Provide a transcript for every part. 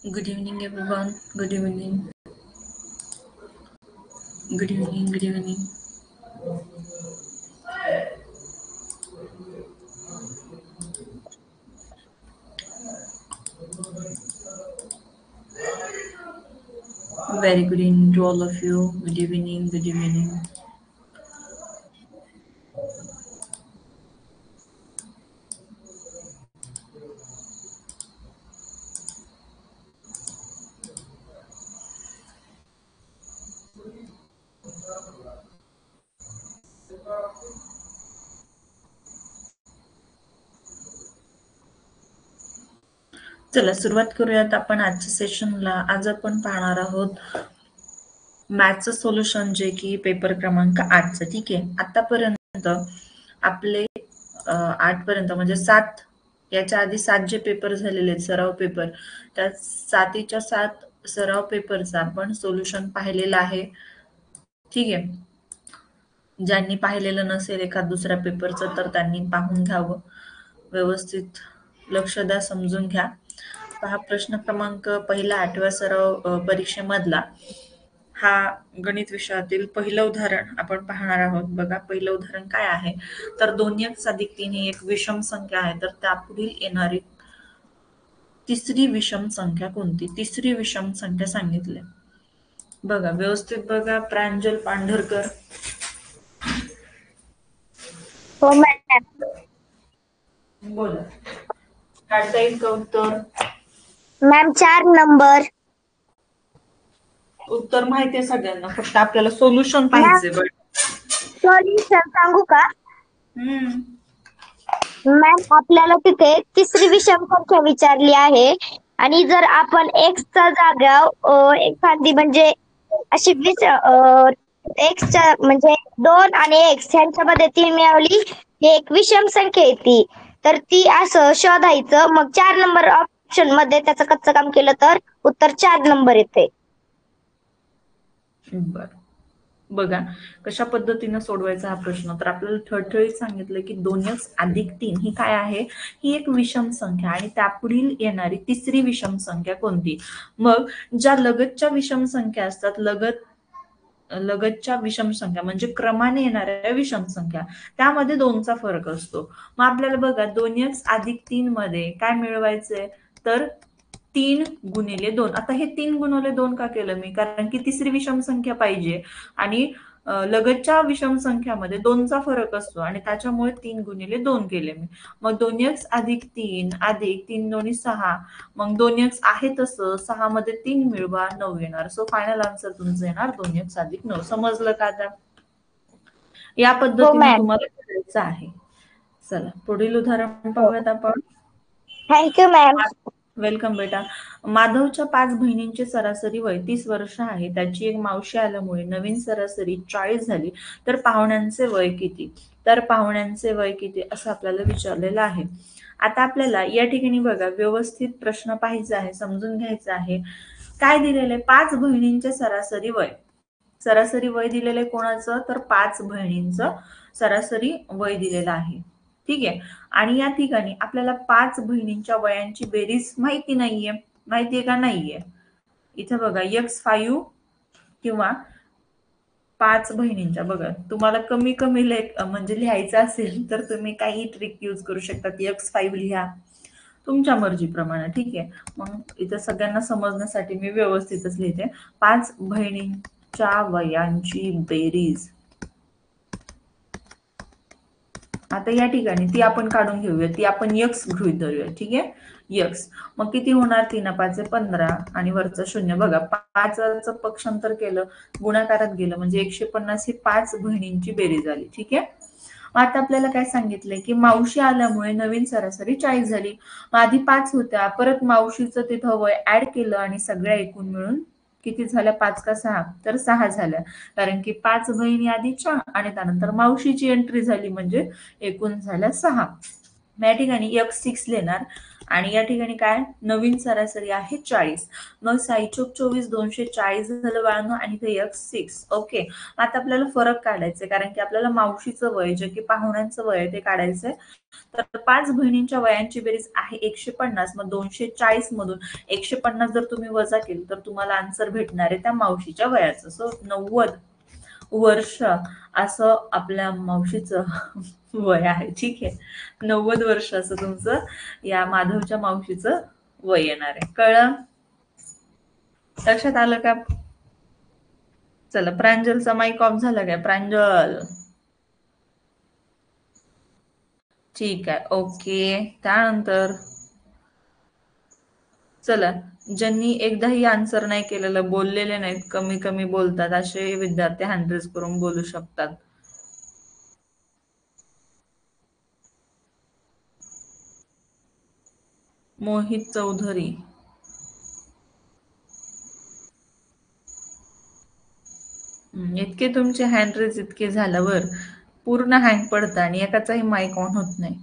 Good evening, everyone. Good evening. Good evening. Good evening. Very good evening to all of you. Good evening. Good evening. चला सुरुवात करूयात आपण आजच्या सेशनला. आज आपण पाहणार आहोत मॅथ्सचं सोल्युशन, जे की पेपर क्रमांक 8चं. ठीक आहे. आतापर्यंत आपले 8 पर्यंत म्हणजे 7, याच्या आधी 7 जे पेपर झालेले आहेत सराव पेपर, त्या 7च्या 7 सराव पेपरचा आपण सोल्युशन पाहिलेलं आहे. ठीक आहे. ज्यांनी पाहिलेलं नसेल एखाद दुसऱ्या पेपरचं तर त्यांनी पाहून घ्यावं. व्यवस्थित लक्ष द्या, समजून घ्या. पहा, प्रश्न क्रमांक पहिला 8व्या सराव परीक्षेमधला हा गणित विषयातील पहिलं उदाहरण आपण पाहणार आहोत. बघा, पहिलं उदाहरण काय आहे तर 2x + 3 ही एक विषम संख्या आहे, तर त्यापुढील येणारी तिसरी विषम संख्या कोणती? तिसरी विषम संख्या सांगितली. बघा, व्यवस्थित बघा. प्रांजल पांढरकर. हो मॅम. बोला, काढता येईल का उत्तर? Ma'am 4 number. उत्तर माहिती आहे सगळ्यांना, फक्त आपल्याला सोल्युशन पाहिजे. सोल्युशन सांगू का? मॅम, आपल्याला तिथे तिसरी विषम संख्या विचारली आहे आणि जर आपण एक्सचा जागा एखादी म्हणजे अशी एक्सच्या म्हणजे 2 आणि एक्स यांच्यामध्ये 3 मिळवली, ही एक विषम संख्या येते. तर ती असं शोधायचं. मग 4 नंबर ऑप्शन मध्ये त्याचं कच्चं काम केलं तर उत्तर 4 नंबर येते. बर, बघा कशा पद्धतीने सोडवायचा हा प्रश्न. तर आपल्याला ठळठळीत सांगितलं की 2x + 3 ही काय आहे? ही एक विषम संख्या आणि त्यापुढील येणारी तिसरी विषम संख्या कोणती? मग ज्या लगतच्या विषम संख्या असतात, लगतच्या विषम संख्या म्हणजे क्रमाने येणाऱ्या विषम संख्या, त्यामध्ये 2चा फरक असतो. मग आपल्याला बघा 2x + 3 मध्ये काय मिळवायचंय तर 3 × 2. आता हे 3 × 2 का केलं मी? कारण की तिसरी विषम संख्या पाहिजे आणि लगतच्या विषम संख्यामध्ये 2चा फरक असतो आणि त्याच्यामुळे 3 × 2 केले मी. मग 2x + 3 + 3 × 2 = 6. मग 2x आहे तसं 6 मध्ये 3 मिळवा 9 येणार. सो फायनल आन्सर तुमचं येणार 2x + 9. समजलं का? आता या पद्धतीने तुम्हाला करायचं आहे. चला पुढील उदाहरण पाहूयात आपण. Thank you ma'am. वेलकम बेटा. माधवच्या 5 बहिणींचे सरासरी वय 30 वर्ष आहे. त्याची एक मावशी आल्यामुळे नवीन सरासरी 40 झाली, तर पाहुण्यांचे वय किती? तर पाहुण्यांचे वय किती असं आपल्याला विचारलेलं आहे. आता आपल्याला या ठिकाणी बघा व्यवस्थित प्रश्न पाहायचा आहे, समजून घ्यायचा आहे. काय दिलेले? 5 बहिणींचे सरासरी वय. सरासरी वय दिलेलं कोणाचं तर 5 बहिणींचं सरासरी वय दिलेलं आहे. ठीक आहे. आणि या ठिकाणी आपल्याला 5 बहिणींच्या वयांची बेरीज माहिती नाहीये. माहितीये का? नाहीये. इथे बघा x5 किंवा 5 बहिणींच्या, बघा तुम्हाला कमी कमी म्हणजे लिहायचं असेल तर तुम्ही काही ट्रिक यूज करू शकता. x5 लिहा तुमच्या मर्जीप्रमाणे. ठीक आहे. मग इथं सगळ्यांना समजण्यासाठी मी व्यवस्थितच लिहिते. 5 बहिणींच्या वयांची बेरीज. आता या ठिकाणी ती आपण काढून घेऊया. ती आपण x गृहीत धरूया. ठीक आहे. x मग किती होणार? 3 5 15 आणि वरचं 0. बघा 5चं पक्षांतर केलं, गुणाकारात गेलं म्हणजे 150 ही 5 बहिणींची बेरीज आली. ठीक आहे. आता आपल्याला काय सांगितलंय की मावशी आल्यामुळे नवीन सरासरी 40 झाली. आधी 5 होत्या, परत मावशीचं तिथं वय ऍड केलं आणि सगळ्या एकूण मिळून किती झाल्या? 5 का 6? तर 6 झाल्या. कारण की 5 बहिणी आधीच्या आणि त्यानंतर मावशीची एंट्री झाली म्हणजे एकूण झाल्या 6. या ठिकाणी x6 लिहिणार आणि या ठिकाणी काय? नवीन सरासरी आहे 40. मग 6 24 240 झालं बाळांनो आणि ते x6. ओके. आता आपल्याला फरक काढायचा कारण की आपल्याला मावशीचं वय जे की पाहुण्यांचं वय ते काढायचंय. तर 5 बहिणींच्या वयांची बेरीज आहे 150. मग 240 मधून 150 जर तुम्ही वजा केलं तर तुम्हाला आन्सर भेटणार आहे त्या मावशीच्या वयाचं. सो 90 वर्ष असं आपल्या मावशीचं वय आहे. ठीक आहे. 90 वर्ष असं तुमचं या माधवच्या मावशीचं वय येणार आहे. कळलं? लक्षात आलं का? चला, प्रांजलचा माईक ऑफ झाला काय? प्रांजल ठीक आहे. ओके. त्यानंतर चला, ज्यांनी एकदाही आन्सर नाही केलेलं, बोललेले नाहीत, कमी कमी बोलतात, असे विद्यार्थी हँड रेज करून बोलू शकतात. मोहित चौधरी. इतके तुमचे हँड रेज इतके झाल्यावर पूर्ण हँग पडतं आणि एकाचाही माईक ऑन होत नाही.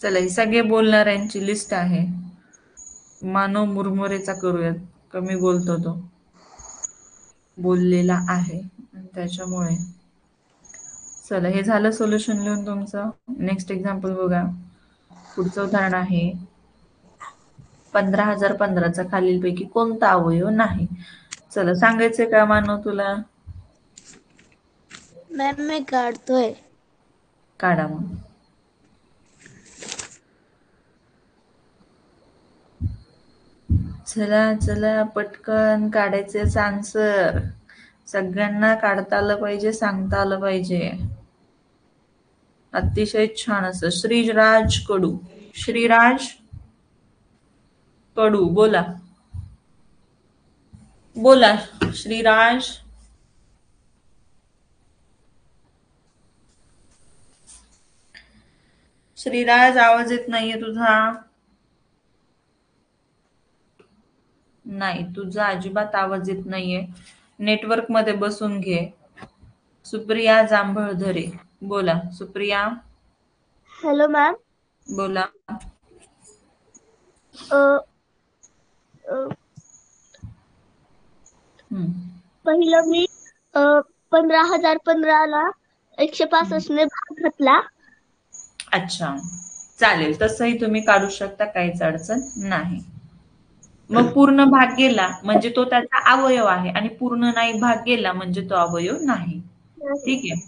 चला, ही सगळे बोलणाऱ्यांची लिस्ट आहे. मानव मुरमुरेचा करूयात, कमी बोलतो तो, बोललेला आहे त्याच्यामुळे. चला, हे झालं सोल्युशन लिहून तुमचं. नेक्स्ट एक्झाम्पल बघा. पुढचं उदाहरण आहे 15,015चा खालीलपैकी कोणता अवयव नाही? चला, सांगायचंय का मानव तुला? मॅम मी काढतोय. काढा मग. चला चला पटकन काढायचेच आन्सर. सगळ्यांना काढता आलं पाहिजे, सांगता आलं पाहिजे. अतिशय छान असं. श्रीराज कडू. श्रीराज कडू बोला. बोला श्रीराज. श्रीराज, आवाज येत नाहीये तुझा. नाही, तुझा अजिबात आवाज येत नाहीये. नेटवर्क मध्ये बसून घे. सुप्रिया जांभळधरे बोला. सुप्रिया. Hello ma'am. बोला. पहिलं मी 15,015ला 165 ने भाग घातला. अच्छा, चालेल, तसंही तुम्ही काढू शकता, काहीच अडचण नाही. मग पूर्ण भाग गेला म्हणजे तो त्याचा अवयव आहे आणि पूर्ण नाही भाग गेला म्हणजे तो अवयव नाही. ठीक आहे.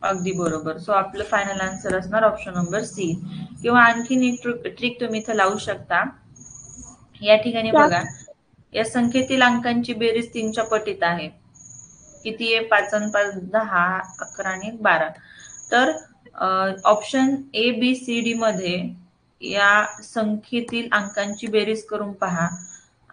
अगदी बरोबर. सो आपलं फायनल आन्सर असणार ऑप्शन नंबर सी. किंवा आणखीन एक ट्रिक तुम्ही इथं लावू शकता. या ठिकाणी बघा, या संख्येतील अंकांची बेरीज 3च्या पटीत आहे. किती आहे? 5 आणि 5 10, 11 आणि 12. तर option A B C D मध्ये या संख्येतील अंकांची बेरीज करून पहा.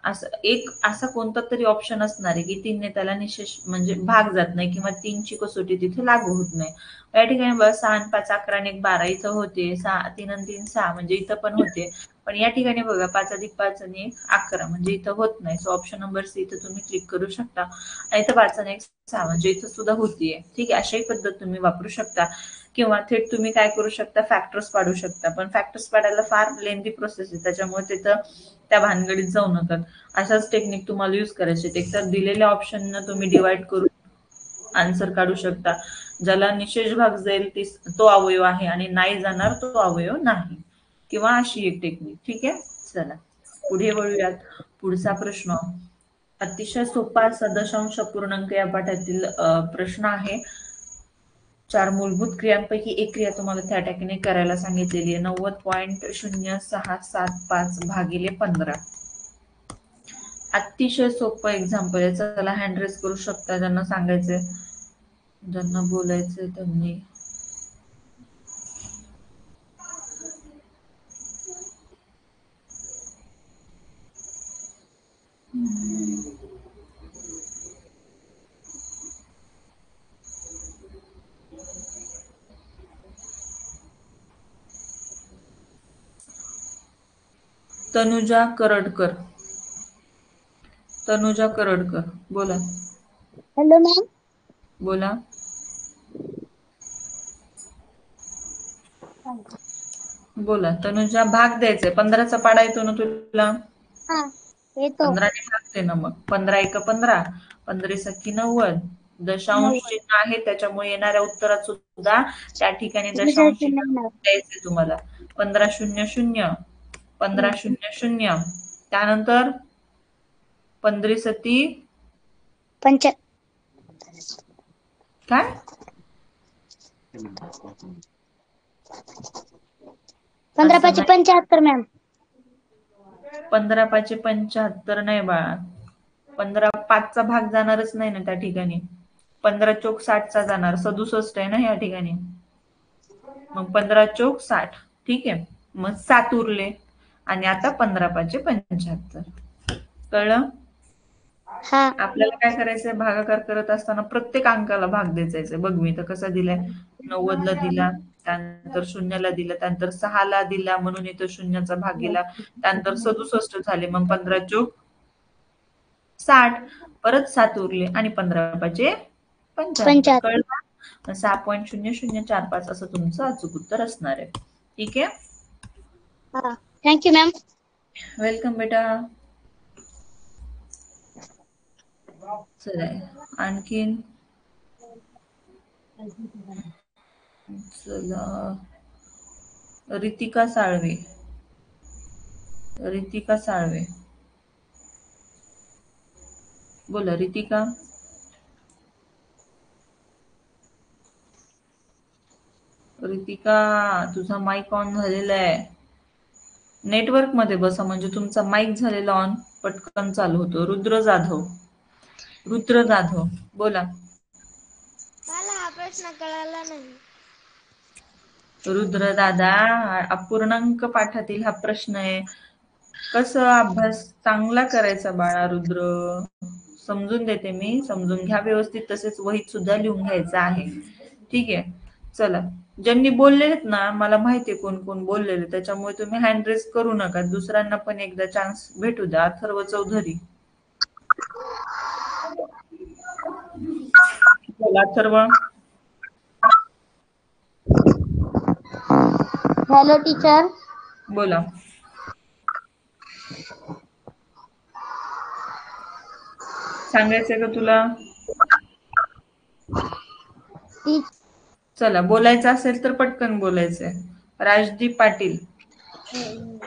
असं एक असा कोणता तरी ऑप्शन असणार आहे की 3ने त्याला निशेष म्हणजे भाग जात नाही किंवा 3ची कसोटी तिथे लागू होत नाही. या ठिकाणी बघा 6 आणि 5 11 आणि 1 12 इथं होते. 6 3 आणि 3 6 म्हणजे इथं पण होते. पण या ठिकाणी बघा 5 अधिक 5 आणि 1 11 म्हणजे इथं होत नाही. सो ऑप्शन नंबर सी इथं तुम्ही क्लिक करू शकता. आणि इथं 5 आणि 1 6 म्हणजे इथं सुद्धा होतीये. ठीक आहे, अशाही पद्धत तुम्ही वापरू शकता. किंवा थेट तुम्ही काय करू शकता, फॅक्टर्स पाडू शकता. पण फॅक्टर्स पाडायला फार लेंथी प्रोसेस आहे, त्याच्यामुळे तिथं त्या भानगडीत जाऊ नका. अशाच टेक्निक तुम्हाला यूज करायचे. एक तर दिलेल्या ऑप्शननं तुम्ही डिवाइड करून आन्सर काढू शकता. ज्याला निशेष भाग जाईल तो अवयव आहे आणि नाही जाणार तो अवयव नाही. किंवा अशी एक टेक्निक. ठीक आहे, चला पुढे वळूयात. पुढचा प्रश्न अतिशय सोपा सदशांश अपूर्णांक या पाठातील प्रश्न आहे. 4 मूलभूत क्रियांपैकी एक क्रिया तुम्हाला त्या ठिकाणी करायला सांगितलेली आहे. 90.0675 भागिले 15. अतिशय सोपं एक्झाम्पल आहे. चला हँड रेस करू शकता ज्यांना सांगायचंय, ज्यांना बोलायचंय त्यांनी. तनुजा करडकर. तनुजा करडकर बोला. Hello ma'am. बोला. बोला तनुजा. भाग द्यायचंय. 15चा पाडा येतो ना तुला? हा येतो. 15ने भाग दे ना मग. 15 एक 15, 15 सख्खी 90. दशांश 90. चिन्ह आहे त्याच्यामुळे येणाऱ्या उत्तरात सुद्धा त्या ठिकाणी दशांश चिन्ह द्यायचे तुम्हाला. 1500, 1500. त्यानंतर 15 सती 5 काय 15 असं 5 नाही. 75 मॅम. 15 5 75 नाही बाळा. 15 5चा भाग जाणारच नाही ना त्या ठिकाणी. 15 चोक 60चा जाणार. 67 आहे ना या ठिकाणी. मग 15 चोक 60. ठीक आहे, मग 7 उरले. आणि आता 15 5 75. कळलं? हा. आपल्याला काय करायचंय, भागाकार करत असताना प्रत्येक अंकाला भाग द्यायचा. बघ मी तर कसा दिलाय. 90 ला दिला, त्यानंतर 0ला दिला, त्यानंतर 6ला दिला म्हणून इथं 0चा भाग गेला, त्यानंतर 67 झाले. मग 15 चोक 60, परत 7 उरले आणि 15 5 75. 75. कळलं? 6.0045 असं तुमचं अचूक उत्तर असणार आहे. ठीक आहे, हा. Thank you ma'am. वेलकम बेटा. चला आणखीन. चला रितिका साळवे. रितिका साळवे बोला. रितिका. रितिका तुझा माईक ऑन झालेला आहे. नेटवर्क मध्ये बसा म्हणजे तुमचा माईक झालेला ऑन पटकन चालू होतो. रुद्र जाधव. रुद्र जाधव बोला. मला हा प्रश्न कळाला नाही. रुद्र दादा, अपूर्णांक पाठातील हा प्रश्न आहे. कसं अभ्यास चांगला करायचा बाळा रुद्र. समजून देते मी, समजून घ्या व्यवस्थित. तसेच वहीत सुद्धा लिहून घ्यायचं आहे. ठीक आहे, चला. ज्यांनी बोललेत ना, मला माहितीये कोण कोण बोललेले, त्याच्यामुळे तुम्ही हँड रेस करू नका. दुसऱ्यांना पण एकदा चान्स भेटू द्या. अथर्व चौधरी बोला. अथर्व. Hello teacher. बोला. सांगायचंय का तुला? चला बोलायचं असेल तर पटकन बोलायचंय. राजदीप पाटील.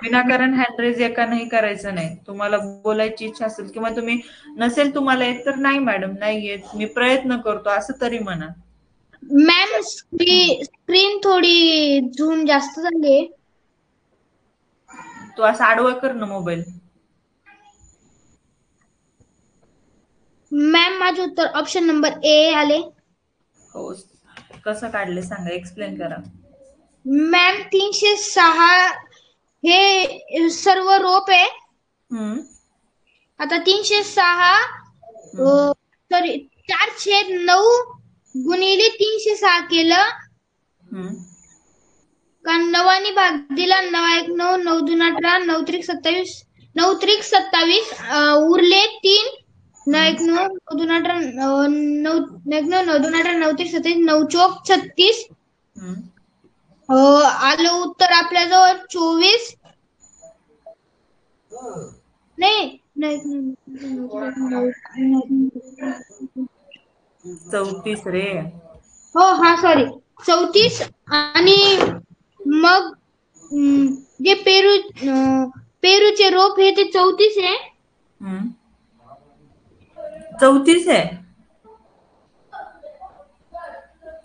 विनाकारण हँडरेज एका नाही करायचं नाही. तुम्हाला बोलायची इच्छा असेल किंवा तुम्ही नसेल तुम्हाला येत तर नाही मॅडम नाही येत, मी प्रयत्न करतो असं तरी म्हणा. मॅम स्क्रीन थोडी झूम जास्त झाली. तू असं आडवं कर ना मोबाईल. मॅम माझे उत्तर ऑप्शन नंबर ए आले. हो, कसं काढले सांगा, एक्सप्लेन करा. मॅम 306 हे सर्व रोप आहे. आता 306 सॉरी 4/9 गुणिले 306 केलं का 9 आणि भाग दिला 9 1 9 9 2 18 9 त्रिक 27 9 त्रिक 27 उरले 3 9 1 9 9 2 18 9 1 9 9 2 18 9 त्रिक 27 9 चौक 36 आलं उत्तर आपल्याजवळ 24 नाही 34 रे. हो हा सॉरी 34 आणि मग जे पेरूचे रोप हे ते 34 आहे. 34 आहे.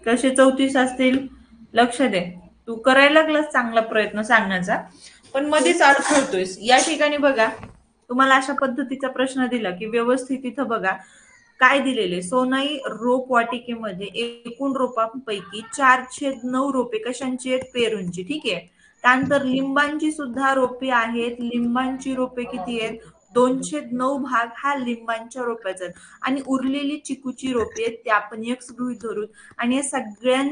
कसे 34 असतील? लक्ष दे, तू करायला लागलास चांगला प्रयत्न सांगण्याचा, पण मध्येच अडखळतोयस. या ठिकाणी बघा, तुम्हाला अशा पद्धतीचा प्रश्न दिला की व्यवस्थित इथं बघा काय दिलेले. सोनाई रोप वाटिकेमध्ये एकूण रोपांपैकी 4/9 रोपे कशांची आहेत? पेरूंची. ठीक आहे. त्यानंतर लिंबांची सुद्धा रोपे आहेत. लिंबांची रोपे किती आहेत? 2/9 भाग हा लिंबांच्या रोपाचा आहेत. आणि उरलेली चिकूची रोपे आहेत ते आपण एक्स गृहीत धरून, आणि या सगळ्यां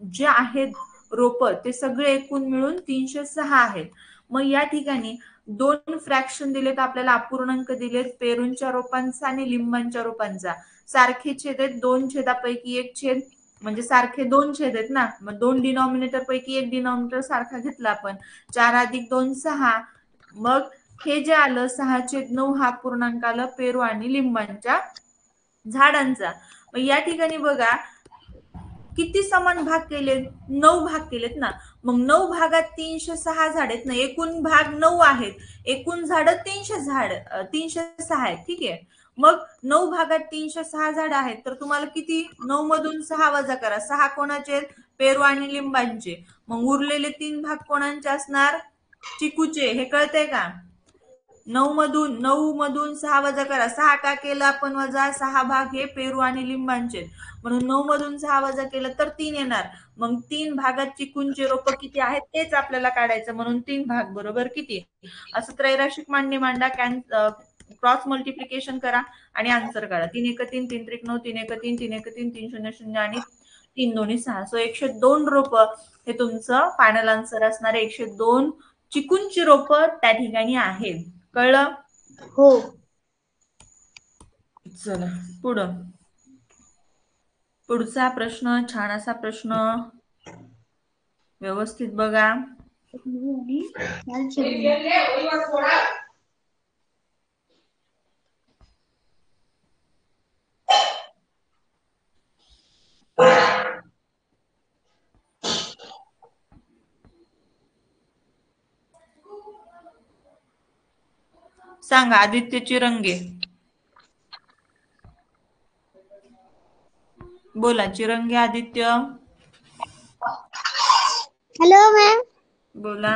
जे आहेत रोप ते सगळे एकूण मिळून 306 आहेत. मग या ठिकाणी 2 फ्रॅक्शन दिलेत आपल्याला, अपूर्णांक दिलेत पेरूंच्या रोपांचा आणि लिंबांच्या रोपांचा. सारखे छेद आहेत, 2 छेदापैकी 1 छेद म्हणजे सारखे 2 छेद आहेत ना, मग 2 डिनॉमिनेटर पैकी 1 डिनॉमिनेटर सारखा घेतला आपण. 4 अधिक 2 6. मग हे जे आलं 6/9 हा पूर्णांक आला पेरू आणि लिंबांच्या झाडांचा. मग या ठिकाणी बघा किती समान भाग केलेत? 9 भाग केलेत ना. मग 9 भागात 306 झाड आहेत ना, एकूण भाग 9 आहेत, एकूण झाड 306 आहेत. ठीक आहे. मग 9 भागात 306 झाड आहेत, तर तुम्हाला किती? 9 मधून 6 वजा करा. 6 कोणाचे? पेरू आणि लिंबांचे. मग उरलेले 3 भाग कोणाचे असणार? चिकूचे. हे कळतंय का? 9 मधून 6 वजा करा. 6 का केलं आपण वजा? 6 भाग हे पेरू आणि लिंबांचे, म्हणून 9 मधून 6 वजा केलं तर 3 येणार. मग 3 भागात चिकूंचे रोप किती आहेत तेच आपल्याला काढायचं, म्हणून 3 भाग बरोबर किती? असं त्रैराशिक मांडणी मांडा, क्रॉस मल्टिप्लिकेशन करा आणि आन्सर काढा. 3 1 3 3 त्रिक 9 3 1 3 3 1 3 3 0 0 आणि 3 2 6. सो 102 रोप हे तुमचं फायनल आन्सर असणार. 102 चिकूंची रोप त्या ठिकाणी आहेत. कळलं? हो. चला पुढचा प्रश्न, छान असा प्रश्न, व्यवस्थित बघा. सांगा आदित्य चिरंगे. बोला चिरंगे आदित्य. Hello ma'am. बोला.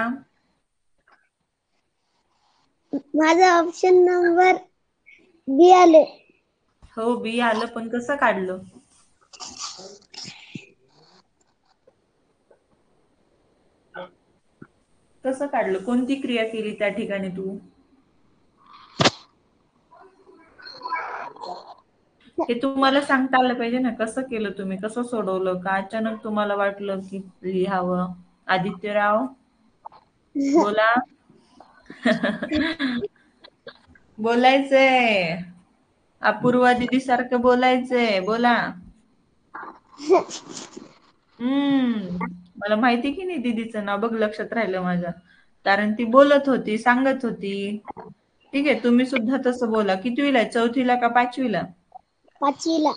माझा ऑप्शन नंबर बी आले. हो बी आलं, पण कसं काढलं? कसं काढलं? कोणती क्रिया केली त्या ठिकाणी तू? हे तुम्हाला सांगता आलं पाहिजे ना, कसं केलं तुम्ही, कसं सोडवलं? का अचानक तुम्हाला वाटलं की लिहावं? आदित्यराव बोला. बोलायचंय, अपूर्वा दिदी सारखं बोलायचंय. बोला. मला माहिती की नाही दीदीचं नाव बघ, लक्षात राहिलं माझ्या, कारण ती बोलत होती, सांगत होती. ठीक आहे, तुम्ही सुद्धा तसं बोला. कितवीला आहे? 4थीला का 5वीला? 5वीला.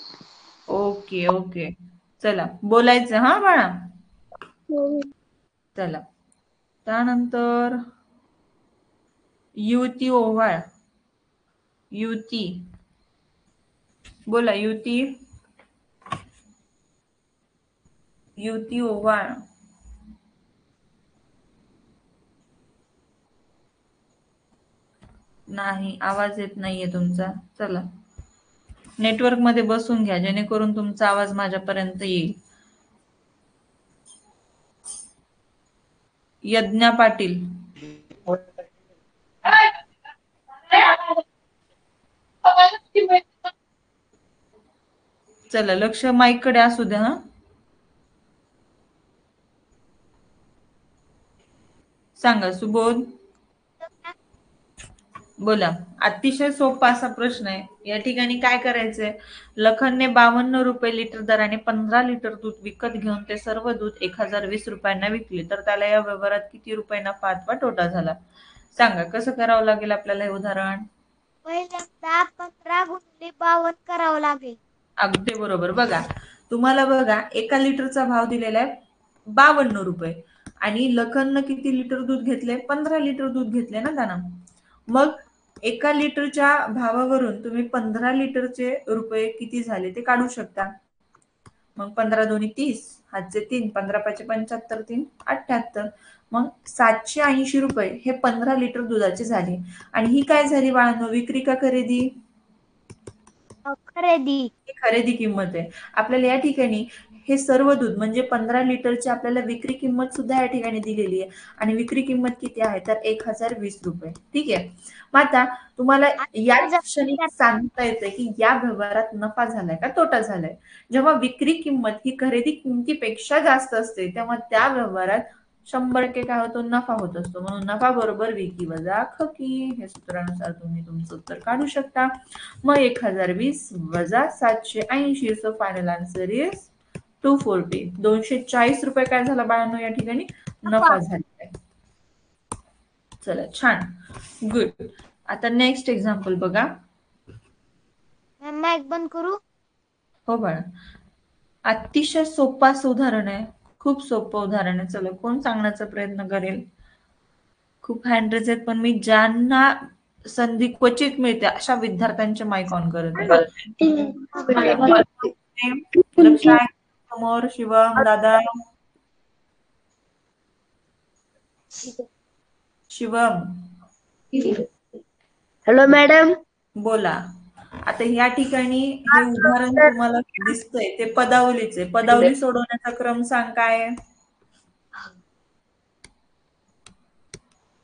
Okay okay. चला बोलायचं हा बाळा. चला त्यानंतर युती ओव्हाळ. युती बोला. युती युती ओव्हाळ. नाही, आवाज येत नाहीये तुमचा. चला नेटवर्क मध्ये बसून घ्या, जेणेकरून तुमचा आवाज माझ्यापर्यंत येईल. यज्ञा पाटील. चला लक्ष माईक कडे असू द्या. हा सांगा सुबोध, बोला. अतिशय सोपा असा प्रश्न आहे. या ठिकाणी काय करायचंय, लखनने 52 रुपये लिटर दराने 15 लिटर दूध विकत घेऊन ते सर्व दूध 1020 रुपयांना विकले, तर त्याला या व्यवहारात किती रुपये नफा अथवा तोटा झाला? सांगा कसं करावं लागेल आपल्याला हे उदाहरण? पहिल्यांदा 15 गुणिले 52 करावं लागेल. अगदी बरोबर. बघा तुम्हाला बघा 1 लिटरचा भाव दिलेला आहे 52 रुपये आणि लखननं किती लिटर दूध घेतले? 15 लिटर दूध घेतले ना त्यानं. मग 1 लिटरच्या भावावरून तुम्ही 15 लिटरचे रुपये किती झाले ते काढू शकता. मग 15 दोन्ही 30, हातचे 3, 15 पाचे 75, 3 78. मग 780 रुपये हे 15 लिटर दुधाचे झाले. आणि ही काय झाली बाळांनो, विक्री का खरेदी? खरेदी. ही खरेदी किंमत आहे. आपल्याला या ठिकाणी हे सर्व दूध म्हणजे 15 लिटरची आपल्याला विक्री किंमत सुद्धा या ठिकाणी दिलेली आहे आणि विक्री किंमत किती आहे तर 1020 रुपये. ठीक आहे. मग आता तुम्हाला या क्षणी सांगता येते की या व्यवहारात नफा झालाय का तोटा झालाय. जेव्हा विक्री किंमत ही खरेदी किमतीपेक्षा जास्त असते तेव्हा त्या व्यवहारात 100% काय होतो, नफा होत असतो. म्हणून नफा बरोबर विक्री वजा खकी. हे सूत्रानुसार तुम्ही तुमचं उत्तर काढू शकता. मग 1020 वजा 780, सो फायनल आन्सर इज 240. 240 रुपये काय झाला बाळांनो या ठिकाणी नफा झालेला आहे. चला छान, गुड. आता नेक्स्ट एक्झाम्पल बघा. माईक बंद करू? हो बाळा, अतिशय सोपं असं उदाहरण आहे, खूप सोपं उदाहरण आहे. चला कोण सांगण्याचा प्रयत्न करेल? खूप हँड रेज आहेत पण मी ज्यांना संधी क्वचित मिळते अशा विद्यार्थ्यांचे माईक ऑन करत आहे. लक्ष आहे समोर? शिवम दादा, शिवम. हॅलो मॅडम, बोला. आता या ठिकाणी हे उदाहरण तुम्हाला दिसतंय ते पदावलीचे. पदावली सोडवण्याचा क्रम सांग काय आहे?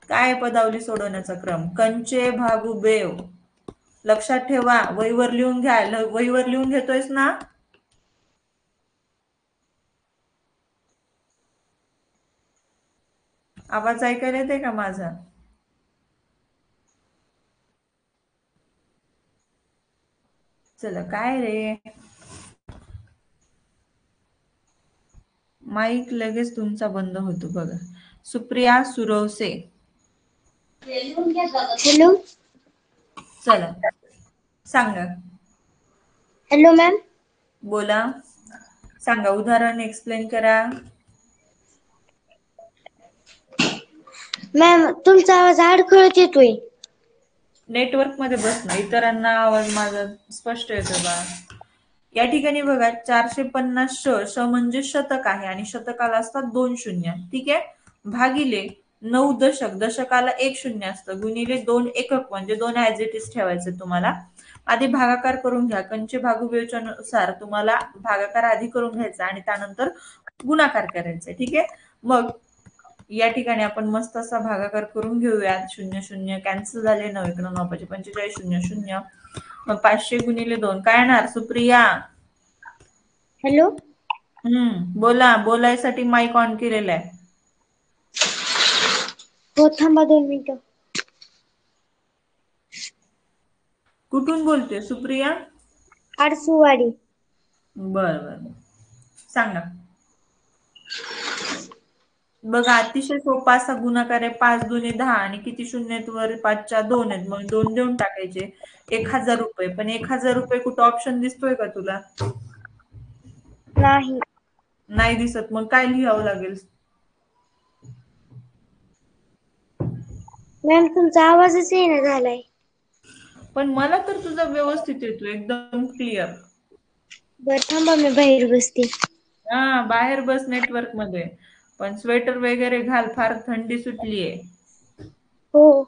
काय पदावली सोडवण्याचा क्रम? कंचे भागू बेव. लक्षात ठेवा, वहीवर लिहून घ्या. वहीवर लिहून घेतोयस ना? आवाज ऐकायला येते का माझा? चला काय रे, माईक लगेच तुमचा बंद होतो बघा. सुप्रिया सुरवसे. हॅलो. चला सांगा. हॅलो मॅम, बोला, सांगा उदाहरण एक्सप्लेन करा. मॅम तुमचा आवाज अडखळत येतोय. नेटवर्क मध्ये बसणं, इतरांना आवाज माझा स्पष्ट येतो बा. या ठिकाणी बघा 450 श म्हणजे शतक आहे आणि शतकाला असतात 2 शून्य. ठीक आहे. भागिले 9 दशक, दशकाला 1 शून्य असतं, गुणिले 2 एकक म्हणजे 2 ऍज इट इज ठेवायचे तुम्हाला. आधी भागाकार करून घ्या. कंचे भागूबेवच्या नुसार तुम्हाला भागाकार आधी करून घ्यायचा आणि त्यानंतर गुणाकार करायचा. ठीक आहे. मग या ठिकाणी आपण मस्त असा भागाकार करून घेऊयात. 0 0 कॅन्सल झाले. 9 1 9 5 45 0 0. मग 500 गुणिले 2 काय येणार सुप्रिया? हॅलो. बोला. बोलायसाठी माईक ऑन केलेला आहे. हो थांबा 2 मिनिटं. कुठून बोलते सुप्रिया? आडसुवाडी. बर बर, सांगा. बघा अतिशय सोपा असा गुणाकार आहे. 5 दुने 10 आणि किती शून्य आहेत वर? 5च्या 2 आहेत. मग 2 देऊन टाकायचे. 1000 रुपये. पण 1000 रुपये कुठं ऑप्शन दिसतोय का तुला? नाही. नाही दिसत. मग काय लिहावं लागेल? मॅम तुमचा आवाजच येईना झालाय. पण मला तर तुझा व्यवस्थित येतो, एकदम क्लिअर. बर थांबा मी बाहेर बसते. हा बाहेर बस नेटवर्क मध्ये. पण स्वेटर वगैरे घाल, फार थंडी सुटलीये. हो.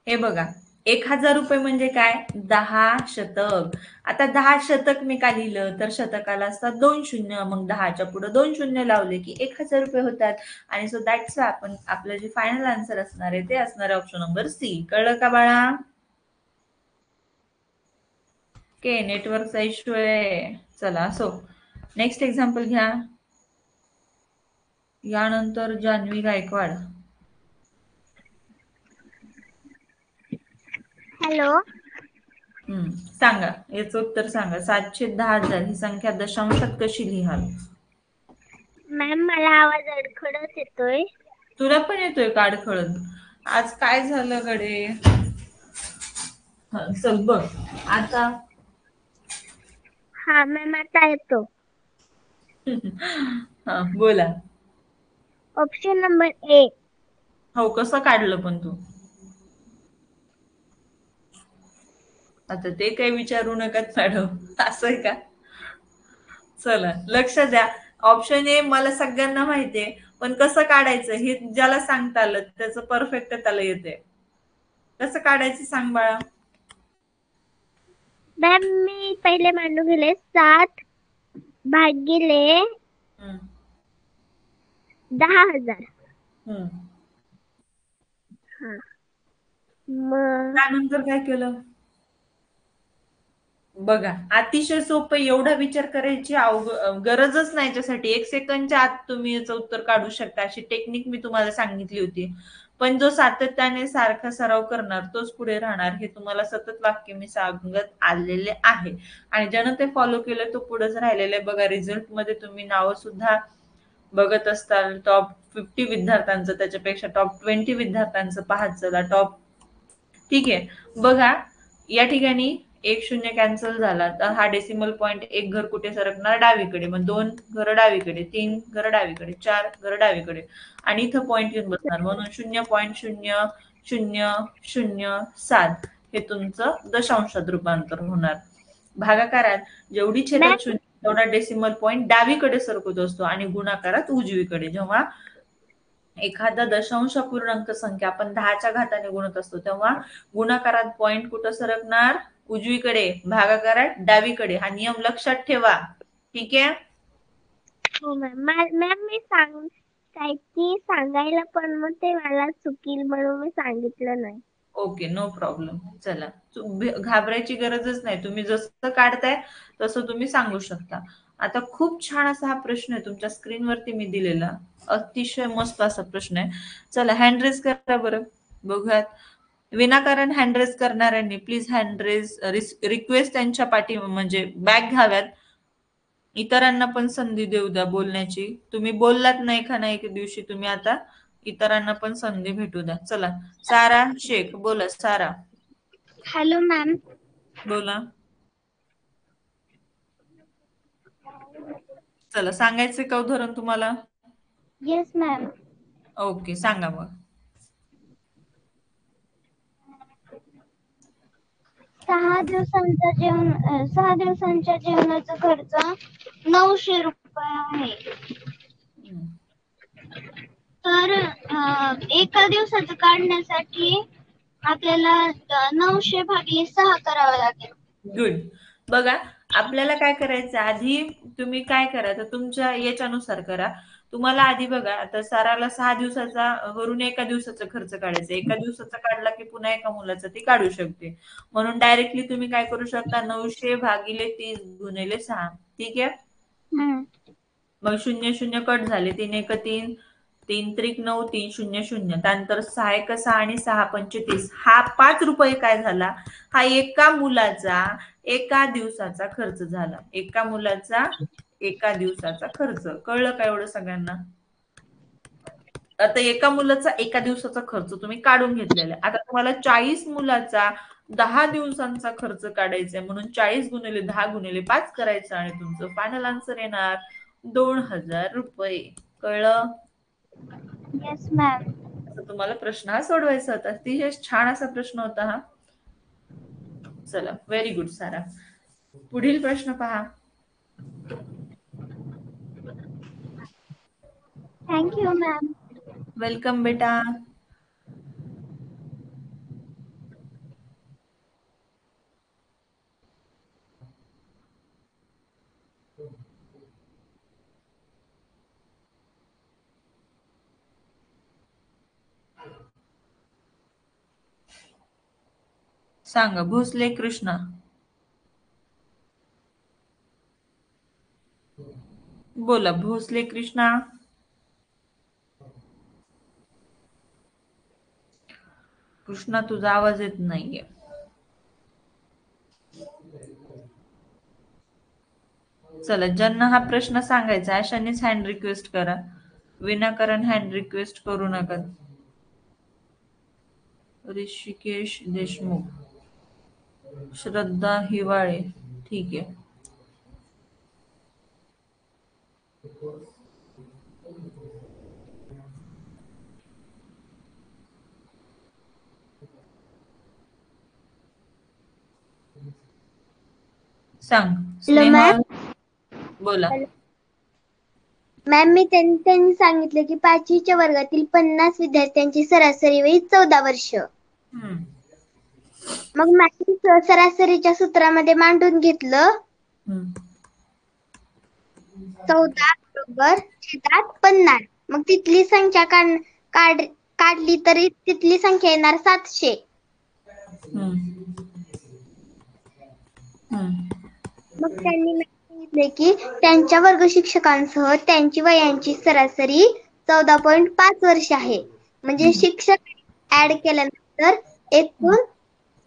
हे बघा 1000 रुपये म्हणजे काय? 10 शतक. आता 10 शतक मी का लिहिलं तर शतकाला असतात 2 शून्य. मग 10च्या पुढे 2 शून्य लावले की 1000 रुपये होतात. आणि सो दॅट्स आपण आपलं जे फायनल आन्सर असणार आहे ते असणार आहे ऑप्शन नंबर सी. कळलं का बाळा? ओके, नेटवर्कचा इश्यू आहे. चला असो, नेक्स्ट एक्झाम्पल घ्या. यानंतर जान्हवी गायकवाड. हॅलो सांगा, याचं उत्तर सांगा. 710,000 ही संख्या दशांशात कशी लिहाल? मॅम, मला आवाज अडखळत येतोय. तुला पण येतोय का अडखळत? आज काय झालं गडे? चल बघ आता. हा मॅम, आता येतो. हा बोला. Option number A. हो, कसं काढलं पण तू? आता ते काही विचारू नकात मॅडम, असं आहे का? चला लक्ष द्या. ऑप्शन ए मला सगळ्यांना माहितीये, पण कसं काढायचं हे ज्याला सांगता आलं त्याचं परफेक्ट त्याला येते. कसं काढायचं सांग बाळा. मॅम, मी पहिले मांडू गेले 7 भागिले 10,000. हा मग त्यानंतर काय केलं? बघा, अतिशय सोपं. एवढा विचार करायची गरजच नाही याच्यासाठी. 1 सेकंडच्या आत तुम्ही याचं उत्तर काढू शकता, अशी टेक्निक मी तुम्हाला सांगितली होती. पण जो सातत्याने सारखा सराव करणार तोच पुढे राहणार, हे तुम्हाला सतत वाक्य मी सांगत आलेले आहे. आणि ज्यानं ते फॉलो केलं तो पुढेच राहिलेले. बघा, रिझल्ट मध्ये तुम्ही नावं सुद्धा बघत असताल. टॉप 50 विद्यार्थ्यांचं, त्याच्यापेक्षा टॉप 20 विद्यार्थ्यांचं पाहत चला. टॉप, ठीक आहे. बघा, या ठिकाणी 1-0 कॅन्सल झाला तर हा डेसिमल पॉइंट 1 घर कुठे सरकणार? डावीकडे. मग 2 घर डावीकडे, 3 घर डावीकडे, 4 घर डावीकडे, आणि इथं पॉइंट येऊन बसणार. म्हणून 0.000007 हे तुमचं दशांशात रूपांतर होणार. भागाकारात जेवढी छेदात शून्य तेवढा डेसिमल पॉइंट डावीकडे सरकत असतो आणि गुणाकारात उजवीकडे. जेव्हा एखादा दशांश पूर्णांक संख्या आपण 10च्या घाताने गुणत असतो तेव्हा गुणाकारात पॉइंट कुठं सरकणार? उजवीकडे. भागाकारात डावीकडे. हा नियम लक्षात ठेवा, ठीक आहे? हो मॅम. मी सांगायला पण मग ते मला चुकील म्हणून मी सांगितलं नाही. Okay, no problem. चला, घाबरायची गरजच नाही. तुम्ही जसं काढताय तसं तुम्ही सांगू शकता. आता खूप छान असा हा प्रश्न आहे तुमच्या स्क्रीनवरती मी दिलेला. अतिशय मस्त असा प्रश्न आहे. चला हँड रेज करा बरं, बघूयात. विनाकारण हँड रेज करणाऱ्यांनी प्लीज हँड रेज रिक्वेस्ट त्यांच्या पाठी म्हणजे बॅक घ्याव्यात. इतरांना पण संधी देऊ द्या बोलण्याची. तुम्ही बोललात नाही का नाही एक दिवशी, तुम्ही आता इतरांना पण संधी भेटू द्या. चला, सारा शेख बोला. सारा हॅलो मॅम. बोला. चला, सांगायचं का उदाहरण तुम्हाला? Yes ma'am. ओके, सांगा मग. 6 दिवसांच्या जेवणाचा खर्च 900 रुपये आहे. तर एका दिवसाचं काढण्यासाठी आपल्याला 900 भागिले 6 करावं लागेल. गुड. बघा, आपल्याला काय करायचं आधी, तुम्ही काय करा तर तुमच्या याच्यानुसार करा. तुम्हाला आधी बघा, आता साराला 6 दिवसाचा वरून एका दिवसाचा खर्च काढायचा. एका दिवसाचा काढला की पुन्हा एका मुलाचा ती काढू शकते. म्हणून डायरेक्टली तुम्ही काय करू शकता? 900 भागिले 30 गुणिले 6, ठीक आहे? मग 0-0 कट झाले. 3 1 3, 3 त्रिक 9, 3 0 0. त्यानंतर 6 1 6 आणि 6 5 30. हा 5 रुपये काय झाला? हा एका मुलाचा एका दिवसाचा खर्च झाला. एका मुलाचा एका दिवसाचा खर्च. कळलं का एवढं सगळ्यांना? आता एका मुलाचा एका दिवसाचा खर्च तुम्ही काढून घेतलेला. आता तुम्हाला 40 मुलाचा 10 दिवसांचा खर्च काढायचा आहे. म्हणून 40 गुणिले 10 गुणिले 5 करायचं आणि तुमचं फायनल आन्सर येणार 2000 रुपये. कळलं? Yes ma'am. तुम्हाला प्रश्न हा सोडवायचा होता. अतिशय छान असा प्रश्न होता हा. चला, व्हेरी गुड सारा. पुढील प्रश्न पहा. Thank you ma'am. वेलकम बेटा. सांगा. भोसले कृष्णा. बोला भोसले कृष्णा. कृष्णा तुझा आवाज येत नाहीये. चला, ज्यांना हा प्रश्न सांगायचा अशानेच हँड रिक्वेस्ट करा, विनाकारण हँड रिक्वेस्ट करू नका. ऋषिकेश देशमुख, श्रद्धा हिवाळे, ठीक आहे. सांग स्नेहल, बोला. मॅम मी त्यांनी सांगितलं की 5वीच्या वर्गातील 50 विद्यार्थ्यांची सरासरी वय 14 वर्ष. मग मॅम सरासरीच्या सूत्रामध्ये मांडून घेतलं 14 बरोबर छेदात 50. मग तिथली संख्या काढली तरी तिथली संख्या येणार 700. मग त्यांनी सांगितले की त्यांच्या वर्ग शिक्षकांसह त्यांची वयांची सरासरी 14.5 वर्ष आहे. म्हणजे शिक्षक ऍड केल्यानंतर एकूण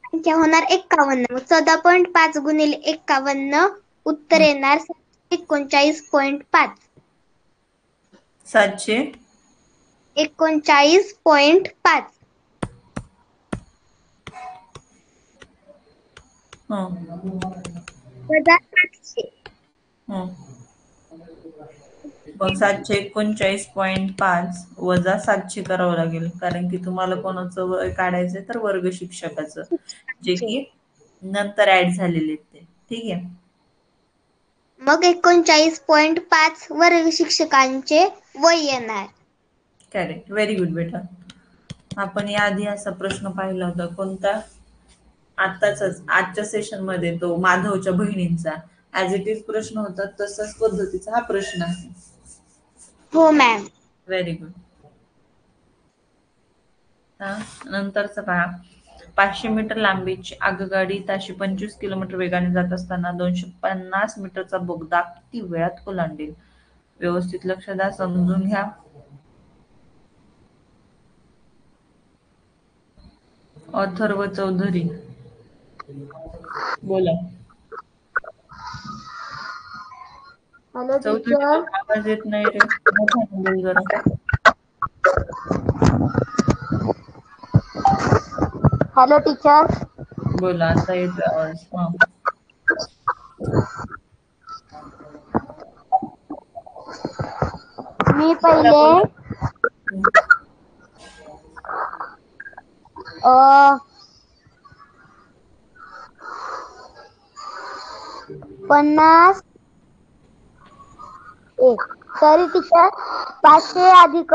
संख्या होणार 51. मग 14.5 गुणिले 51 उत्तर येणार 39.5. 739.5 वजा 700. मग 739.5 वजा 700 करावं लागेल, कारण की तुम्हाला कोणाचं वय काढायचंय तर वर्ग शिक्षकाचं, जे की नंतर ऍड झालेले ते. ठीक आहे. मग 39.5 वर्ग शिक्षकांचे वय येणार. करेक्ट, व्हेरी गुड बेटा. आपण याआधी असा प्रश्न पाहिला होता, कोणता? आजच्या सेशन मध्ये तो माधवच्या बहिणींचा ऍज इट इज प्रश्न होता, तसाच पद्धतीचा हा प्रश्न आहे. हो मॅम. Very good. नंतरचा पहा, 500 मीटर लांबीची आगगाडी ताशी 25 किलोमीटर वेगाने जात असताना 250 मीटरचा बोगदा किती वेळात ओलांडेल? व्यवस्थित लक्ष द्या, समजून घ्या. अथर्व चौधरी, बोला. Hello Chaudhari, teacher. आवाज येत नाही रे, मोठ्याने बोल जरा. Hello teacher. बोला, आता येतो आवाज. मी बोला पहिले बोला. 50 तरी टीचर 500 अधिक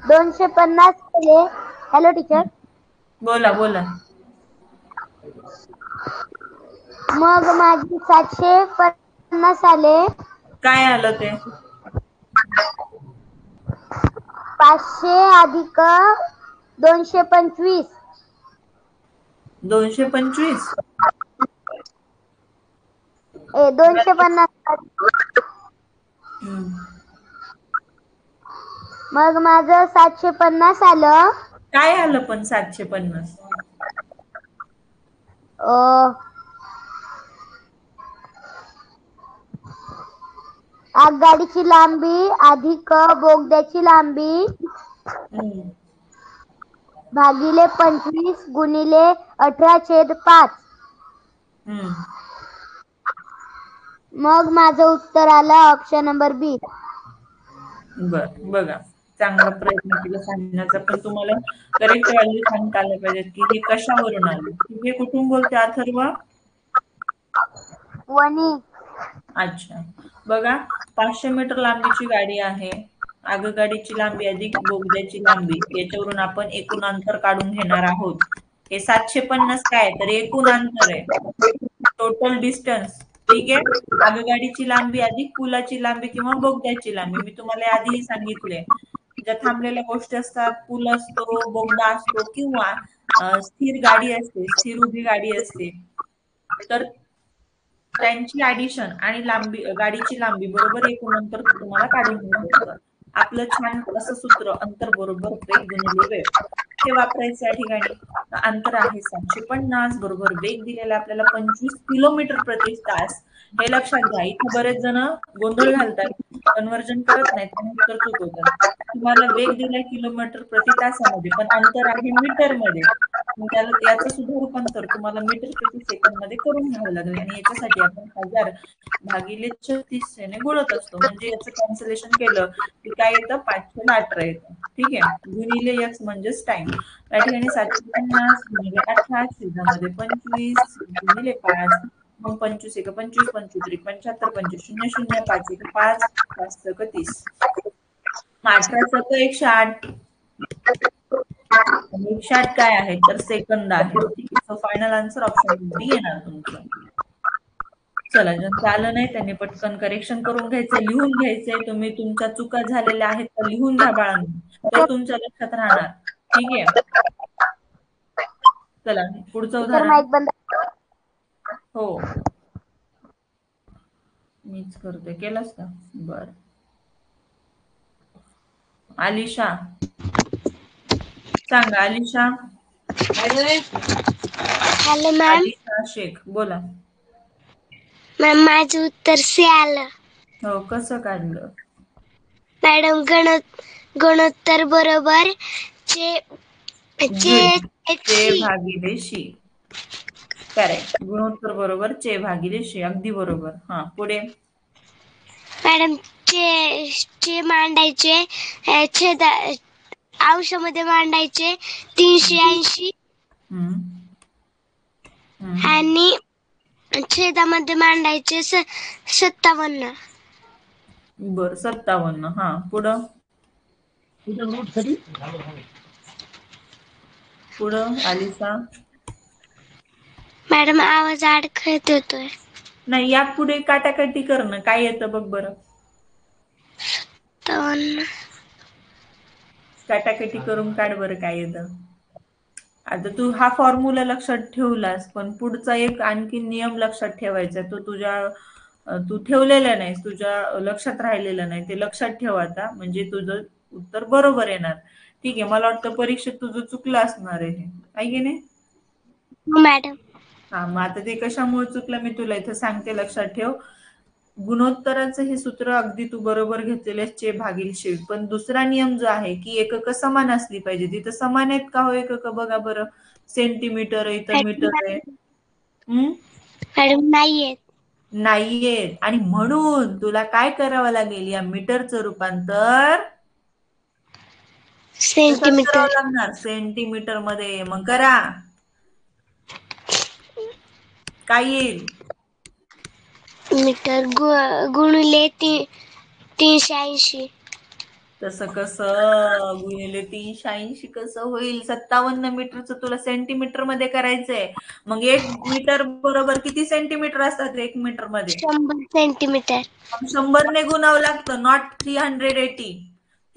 250 केले. Hello teacher. बोला बोला. मग माझी 750 आले. काय आलं ते? 500 अधिक 225. 225? 250. मग माझं 750 आलं. काय आलं पण 750? आगगाडीची लांबी अधिक बोगद्याची लांबी भागिले 25 गुणिले 18/5. मग माझं उत्तर आलं ऑप्शन नंबर बी. बर, बघा, चांगला प्रयत्न केला सांगण्याचा, पण तुम्हाला करेक्ट व्हॅल्यू सांगता आल्या पाहिजेत की हे कशावरून आलं. हे कुठून बोलते अथर्व? वणी. अच्छा, बघा, 500 मीटर लांबीची गाडी आहे. आगगाडीची लांबी अधिक बोगद्याची लांबी, याच्यावरून आपण एकूण अंतर काढून घेणार आहोत. हे 750 काय तर एकूण अंतर आहे, टोटल डिस्टन्स. ठीक आहे. आगगाडीची लांबी अधिक पुलाची लांबी किंवा बोगद्याची लांबी. मी तुम्हाला आधीही सांगितले, ज्या थांबलेल्या गोष्टी असतात, पूल असतो, बोगदा असतो, किंवा स्थिर गाडी असते, स्थिर उभी गाडी असते, तर त्यांची ऍडिशन आणि लांबी, गाडीची लांबी बरोबर एकूण अंतर तुम्हाला काढून घ्यायचं. आपलं छान असं सूत्र, अंतर बरोबर वेग गुणिले वेळ, हे वापरायचं या ठिकाणी. अंतर आहे 750 बरोबर वेग दिलेला आपल्याला 25 किलोमीटर प्रति तास. हे लक्षात घ्या. इथे बरेच जण गोंधळ घालतात, कन्व्हर्जन करत नाहीत आणि उत्तर चुकवतात. तुम्हाला वेग दिलाय किलोमीटर प्रति तासामध्ये, पण अंतर आहे मीटर मध्ये. त्याला याचं सुद्धा रूपांतर तुम्हाला मीटर प्रति सेकंद मध्ये करून घ्यावं लागेल. आणि याच्यासाठी आपण 1000 भागिले 36 ने गुणत असतो. म्हणजे याचं कॅन्सलेशन केलं की काय येतं, 518 येतं. ठीक आहे. गुणिले x म्हणजेच टाइम. या ठिकाणी 750 गुणिले 18, छेदामध्ये 25 गुणिले 5, मग 25 एक 25, 25 त्रिक 75, 25 शून्य शून्य, 5 एक 5, 5 सक 30, 18 सक 108. 108 काय आहे तर सेकंद आहे. ठीक आहे. So final answer option D येणार तुमचं. चला, ज्यांचं आलं नाही त्यांनी पटकन करेक्शन करून घ्यायचंय, लिहून घ्यायचंय. तुम्ही तुमच्या चुका झालेल्या आहेत तर लिहून घ्या बाळांनो, तर तुमच्या लक्षात राहणार. ठीक आहे. चला पुढचं उदाहरण. हो, मीच करते. केलंस का? बर. आलिशा सांगा. आलिशा. Hello ma'am. आलिशा शेख बोला. मॅम माझं उत्तर सी आलं. हो, कसं काढलं मॅडम? गुणोत्तर बरोबर चे भागिले शी. करेक्ट. गुणोत्तर बरोबर चे भागिले शी. अगदी बरोबर. हा, पुढे. मॅडम चे मांडायचे छेद अंशामध्ये मांडायचे 380 आणि छेदामध्ये मांडायचे 57. बर, 57. हा, पुढं. पुढं आलिसा. मॅडम आवाज अडखळत येतोय. नाही, या पुढे काटाकाटी करणं काय येतं बघ बरं. काटाकाटी करून काढ बरं काय येतं. आता तू हा फॉर्म्युला लक्षात ठेवलास, पण पुढचा एक आणखी नियम लक्षात ठेवायचा. तो तू ठेवलेला नाही, तुझ्या लक्षात राहिलेला नाही. ते लक्षात ठेव आता, म्हणजे तुझं उत्तर बरोबर येणार. ठीक आहे. मला वाटतं परीक्षेत तुझं चुकलं असणार आहे की नाही? मॅडम. हा, मग आता ते कशामुळे चुकलं मी तुला इथं सांगते, लक्षात ठेव. गुणोत्तराचं हे सूत्र अगदी तू बरोबर घेतलेले चे भागिले शी, पण दुसरा नियम जो आहे की एकक समान असली पाहिजे. तिथं समान आहेत का हो एकक? बघा बरं. सेंटीमीटर आहे, इथं मीटर आहे. मॅडम नाहीयेत. आणि म्हणून तुला काय करावं लागेल, या मीटरचं रूपांतर सेंटीमीटर लागणार सेंटीमीटर मध्ये. मग करा, काय येईल? मीटर गुणिले 380. तसं कसं गुणिले 380 कसं होईल? 57 मीटरचं तुला सेंटीमीटर मध्ये करायचंय. मग 1 मीटर बरोबर किती सेंटीमीटर असतात 1 मीटर मध्ये? 100 सेंटीमीटर. 100 ने गुणावं लागतं, नॉट 380.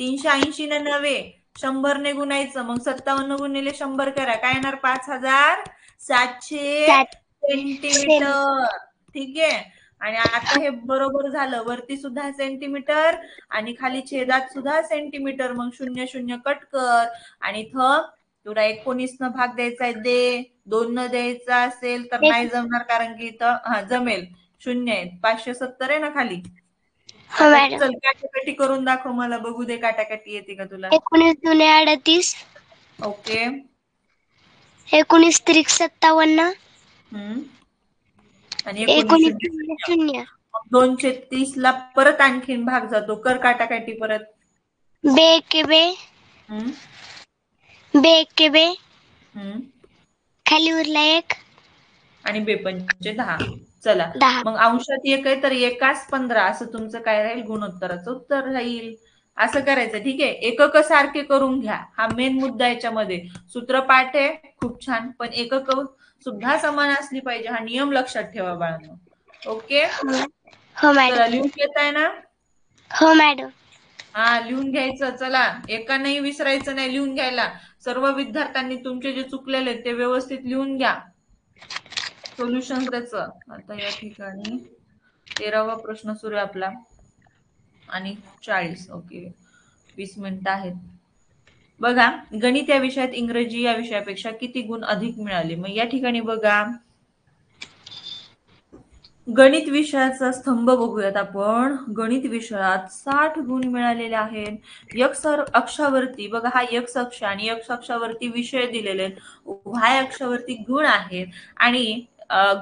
380 ने नव्हे, 100 ने गुणायचं. मग 57 गुणिले 100 करा, काय येणार? 5700 सेंटीमीटर. ठीक आहे. आणि आता हे बरोबर झालं. वरती सुद्धा सेंटीमीटर आणि खाली छेदात सुद्धा सेंटीमीटर. मग 0 0 कट कर आणि इथं तुला 19 न भाग द्यायचा आहे, दे. 2 न द्यायचा असेल तर नाही जमणार, कारण की इथं जमेल 0 आहे. 570 आहे ना खाली. चल काटाकाटी करून दाखव मला, बघू दे काटाकाटी येते का तुला. 19 दुने 38. ओके. 19 त्रिक 57. आणि 19 शून्य. 230 ला परत आणखीन भाग जातो. कर काटाकाटी परत. बे के बे खाली उरला 1 आणि बेपंचे 10. चला, मग अंशात 1 आहे तर 1 15 असं तुमचं काय राहील? गुणोत्तराचं उत्तर राहील. असं करायचं. ठीक आहे. एकक सारखे करून घ्या, हा मेन मुद्दा याच्यामध्ये. सूत्रपाठ आहे खूप छान, पण एकक सुद्धा समान असली पाहिजे, हा नियम लक्षात ठेवा बाळांनो. ओके. हो मॅडम. चला, लिहून घेताय ना? हो मॅडम. हा, लिहून घ्यायचं. चला, एकानेही विसरायचं नाही लिहून घ्यायला. सर्व विद्यार्थ्यांनी तुमचे जे चुकलेले ते व्यवस्थित लिहून घ्या. सोल्युशन त्याचं. आता या ठिकाणी 13वा प्रश्न सुरू आहे आपला आणि 40. ओके, 20 मिनिटं आहेत. बघा, गणित या विषयात इंग्रजी या विषयापेक्षा किती गुण अधिक मिळाले? मग या ठिकाणी बघा, गणित विषयाचा स्तंभ बघूयात आपण. गणित विषयात 60 गुण मिळालेले आहेत. एक्स अक्षावरती बघा, हा एक्स अक्ष आणि एक्स अक्षावरती विषय दिलेले आहेत, वाय अक्षावरती गुण आहेत आणि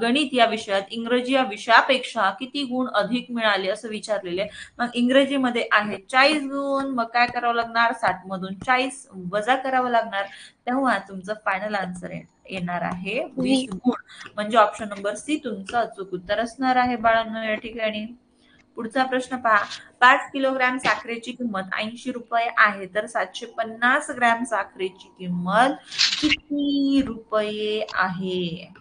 गणित या विषयात इंग्रजी या विषयापेक्षा किती गुण अधिक मिळाले असं विचारलेले. मग इंग्रजीमध्ये आहे 40 गुण. मग काय करावं लागणार? 60 मधून 40 वजा करावं लागणार, तेव्हा तुमचं फायनल आन्सर येणार आहे 20 गुण. म्हणजे ऑप्शन नंबर सी तुमचं अचूक उत्तर असणार आहे बाळांनो. या ठिकाणी पुढचा प्रश्न पहा. 5 किलोग्रॅम साखरेची किंमत 80 रुपये आहे, तर 750 ग्रॅम साखरेची किंमत किती रुपये आहे?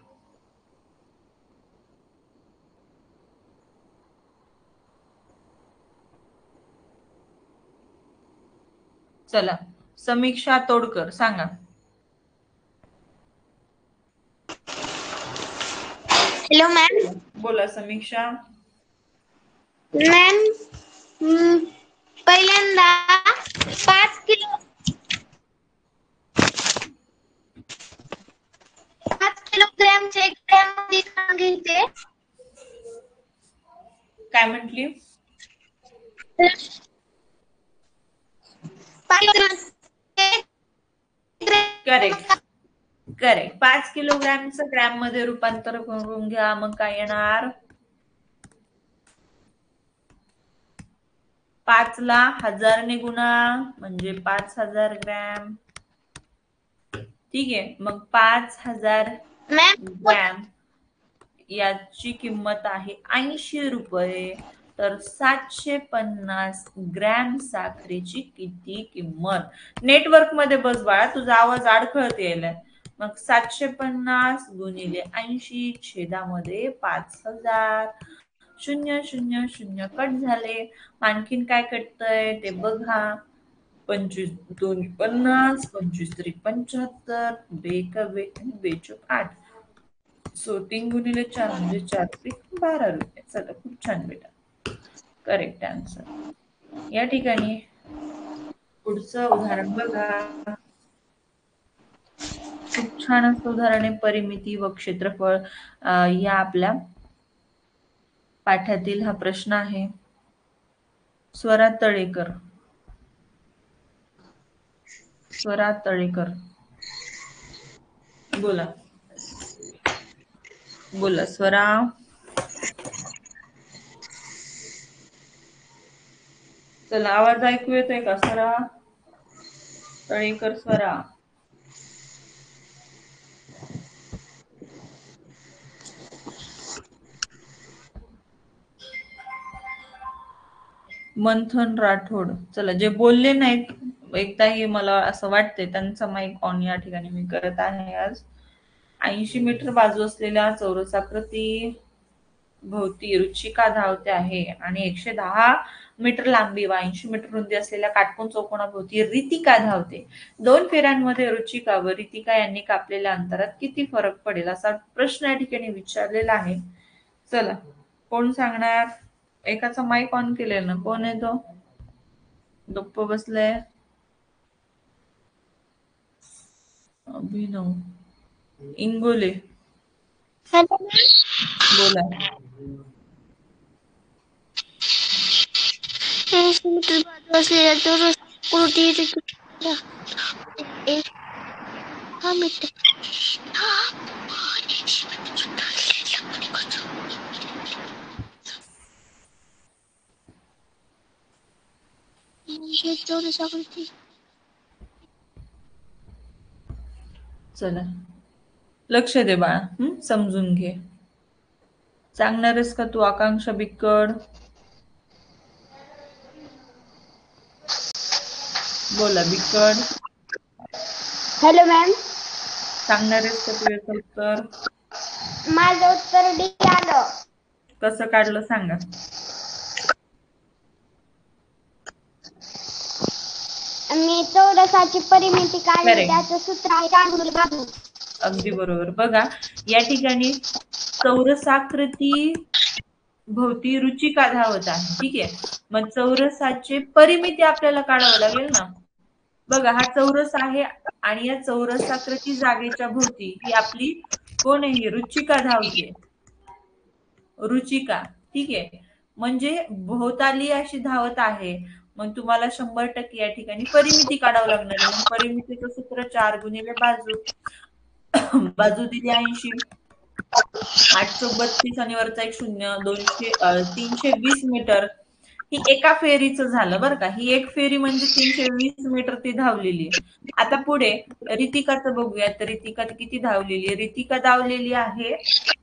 चला, समीक्षा तोडकर सांगा. Hello ma'am. बोला समीक्षा. मॅम, पहिल्यांदा 5 किलोग्रॅमचे ग्रॅम मध्ये सांगितले. काय म्हटली? Correct correct. 5 किलोग्रॅमचं ग्रॅम मध्ये रूपांतर करून घ्या. मग काय येणार? 5 ला 1000 ने गुणा म्हणजे 5000 ग्रॅम. ठीक आहे. मग 5000 ग्रॅम याची किंमत आहे 80 रुपये. तर 750 ग्रॅम साखरेची किती किंमत? नेटवर्क मध्ये बस बाळा, तुझा आवाज अडखळत यायलाय. मग 750 गुणिले 80 छेदामध्ये 5000. 0 0 0 कट झाले. आणखीन काय कटतंय ते बघा. 25 2 50, 25 3 75, बेक बेचूक 8. 3 गुणिले 4 म्हणजे 4 12 रुपये. चला, खूप छान बेटा, करेक्ट आन्सर. या ठिकाणी पुढचं उदाहरण बघा. खूप छान असं उदाहरण आहे. परिमिती व क्षेत्रफळ या आपल्या पाठातील हा प्रश्न आहे. स्वरा तळेकर. स्वरा तळेकर बोला. बोला स्वरा. चला, आवाज ऐकू येतोय का स्वरा तळेकर? स्वरा. मंथन राठोड. चला, जे बोलले नाहीत एकदाही मला असं वाटतंय त्यांचा माईक ऑन या ठिकाणी मी करत आहे आज. 80 मीटर बाजू असलेल्या चौरसाकृती भोवती रुचिका धावते आहे आणि 110 मीटर लांबी व 80 मीटर रुंदी असलेल्या काटकोन चौकोनाभोवती रितिका धावते. 2 फेऱ्यांमध्ये रुचिका व रितिका यांनी कापलेल्या अंतरात किती फरक पडेल असा प्रश्न या ठिकाणी विचारलेला आहे. चला, कोण सांगणार? एकाचा माईक ऑन केलेला ना, कोण आहे तो? गप्प बसलाय. अभिनव इंगोले. बोला. 80 मीटर बाजू असलेल्या चौरसाकृती चला, लक्ष दे बाळा, समजून घे. सांगणार आहेस का तू आकांक्षा बिक्कड? बोला बिक्कड. Hello ma'am. सांगणार आहेस का तू याचं उत्तर? माझं उत्तर डी आलं. कसं काढलं सांगा. मी चौरसाची परिमिती काढली, Correct. त्याचं सूत्र आहे 4 गुणिले बाजू. अगदी बरोबर. बघा या ठिकाणी चौरसाकृती भोवती रुचिका धावत आहे. ठीक आहे. मग चौरसाचे परिमिती आपल्याला काढावं लागेल ना. बघा हा चौरस आहे आणि या चौरसाकृती जागेच्या भोवती ही आपली कोण आहे? ही रुचिका धावते. रुचिका. ठीक आहे. म्हणजे भोवताली अशी धावत आहे. मग तुम्हाला 100% या ठिकाणी परिमिती काढावं लागणार आहे. मग परिमितीचं सूत्र 4 गुणिले बाजू. बाजू दिली 80. 832 आणि वरचा एक 0 320 मीटर. ही एका फेरीचं झालं बरं का. ही एक फेरी म्हणजे 320 मीटर ती धावलेली आहे. आता पुढे रितिकाचं बघूया. तर रितिका किती धावलेली आहे? रितिका धावलेली आहे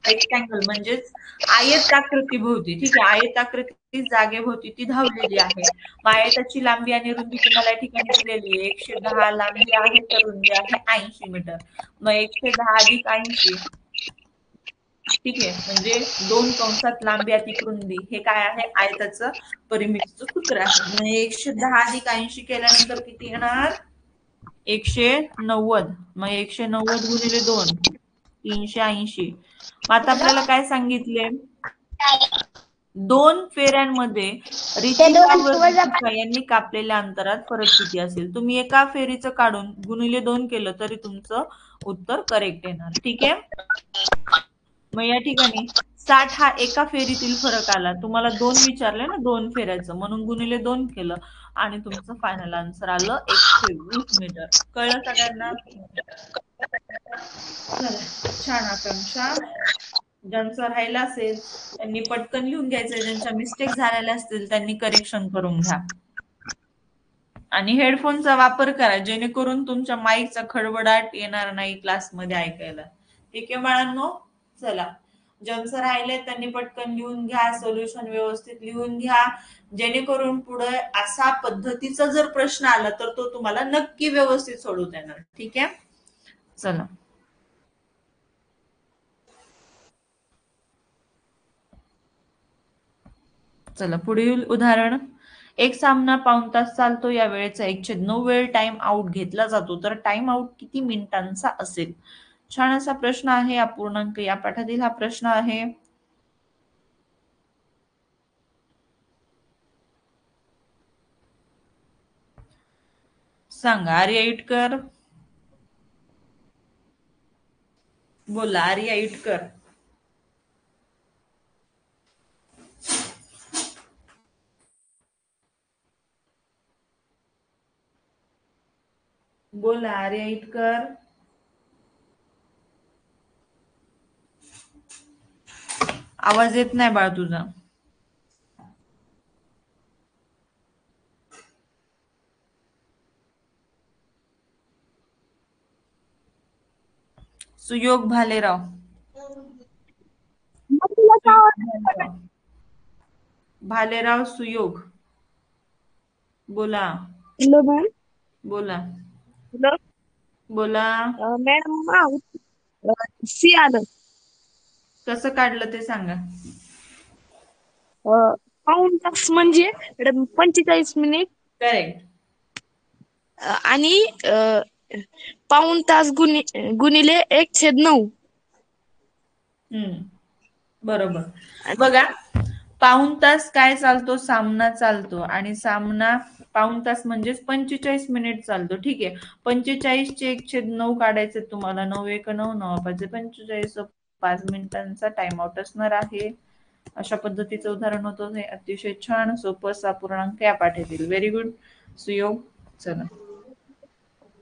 रेक्टँगल म्हणजेच आयताकृती भोवती. ठीक आहे. आयताकृती जागेभोवती ती धावलेली आहे. आयताची लांबी आणि रुंदी तुम्हाला या ठिकाणी दिलेली आहे. 110 लांबी आहे तर रुंदी आहे 80 मीटर. मग 110 अधिक 80. ठीक आहे. म्हणजे 2 कंसात लांबी अधिक रुंदी हे काय आहे? आयताचं परिमितीचं सूत्र आहे. म्हणजे 110 अधिक 80 केल्यानंतर किती येणार? 190. मग 190 गुणिले 2 380. मग आता आपल्याला काय सांगितले? 2 फेऱ्यांमध्ये रितिका व रुचिका यांनी कापलेल्या अंतरात फरक किती असेल? तुम्ही एका फेरीचं काढून गुणिले 2 केलं तरी तुमचं उत्तर करेक्ट येणार. ठीक आहे. मग या ठिकाणी 60 हा एका फेरीतील फरक आला. तुम्हाला 2 विचारले ना 2 फेऱ्याचं, म्हणून गुणिले 2 केलं आणि तुमचं फायनल आन्सर आलं 120 मीटर. कळलं सगळ्यांना? छान आकांक्षा. ज्यांचं राहिलं असेल त्यांनी पटकन लिहून घ्यायचंय. ज्यांच्या मिस्टेक झालेल्या असतील त्यांनी करेक्शन करून घ्या. आणि हेडफोनचा वापर करा जेणेकरून तुमच्या माईकचा खडबडाट येणार नाही क्लासमध्ये ऐकायला. ठीक आहे बाळांनो? चला, ज्यांचं राहिलंय त्यांनी पटकन लिहून घ्या. सोल्युशन व्यवस्थित लिहून घ्या जेणेकरून पुढे असा पद्धतीचा जर प्रश्न आला तर तो तुम्हाला नक्की व्यवस्थित सोडवता येणार. ठीक आहे. चला, चला पुढील उदाहरण. एक सामना पाऊण तास चालतो. या वेळेचा 1/9 वेळ टाइम आउट घेतला जातो. तर टाइम आउट किती मिनिटांचा असेल? छान असा प्रश्न आहे. अपूर्णांक या पाठातील हा प्रश्न आहे. सांगा आर्या इटकर. बोला आर्या इटकर. बोला आर्या इटकर. आवाज येत नाही बाळ तुझा. सुयोग भालेराव. भालेराव सुयोग. बोला. Hello ma'am. बोला. हॅलो. बोला. मॅडम सी आलं. कसं काढलं ते सांगा. पाऊण तास म्हणजे 45 मिनिट. करेक्ट. आणि पाऊण तास गुणिले 1/9. बरोबर. बघा पाऊण तास काय चालतो? सामना चालतो आणि सामना पाऊण तास म्हणजेच 45 मिनिट चालतो. ठीक आहे. 45 चे 1/9 काढायचे तुम्हाला. 9 1 9 9 5 45. 5 मिनिटांचा टाइम आउट असणार आहे. अशा पद्धतीचं उदाहरण होतं. हे अतिशय छान सोपं अपूर्णांक या पाठातील. व्हेरी गुड सुयोग. चला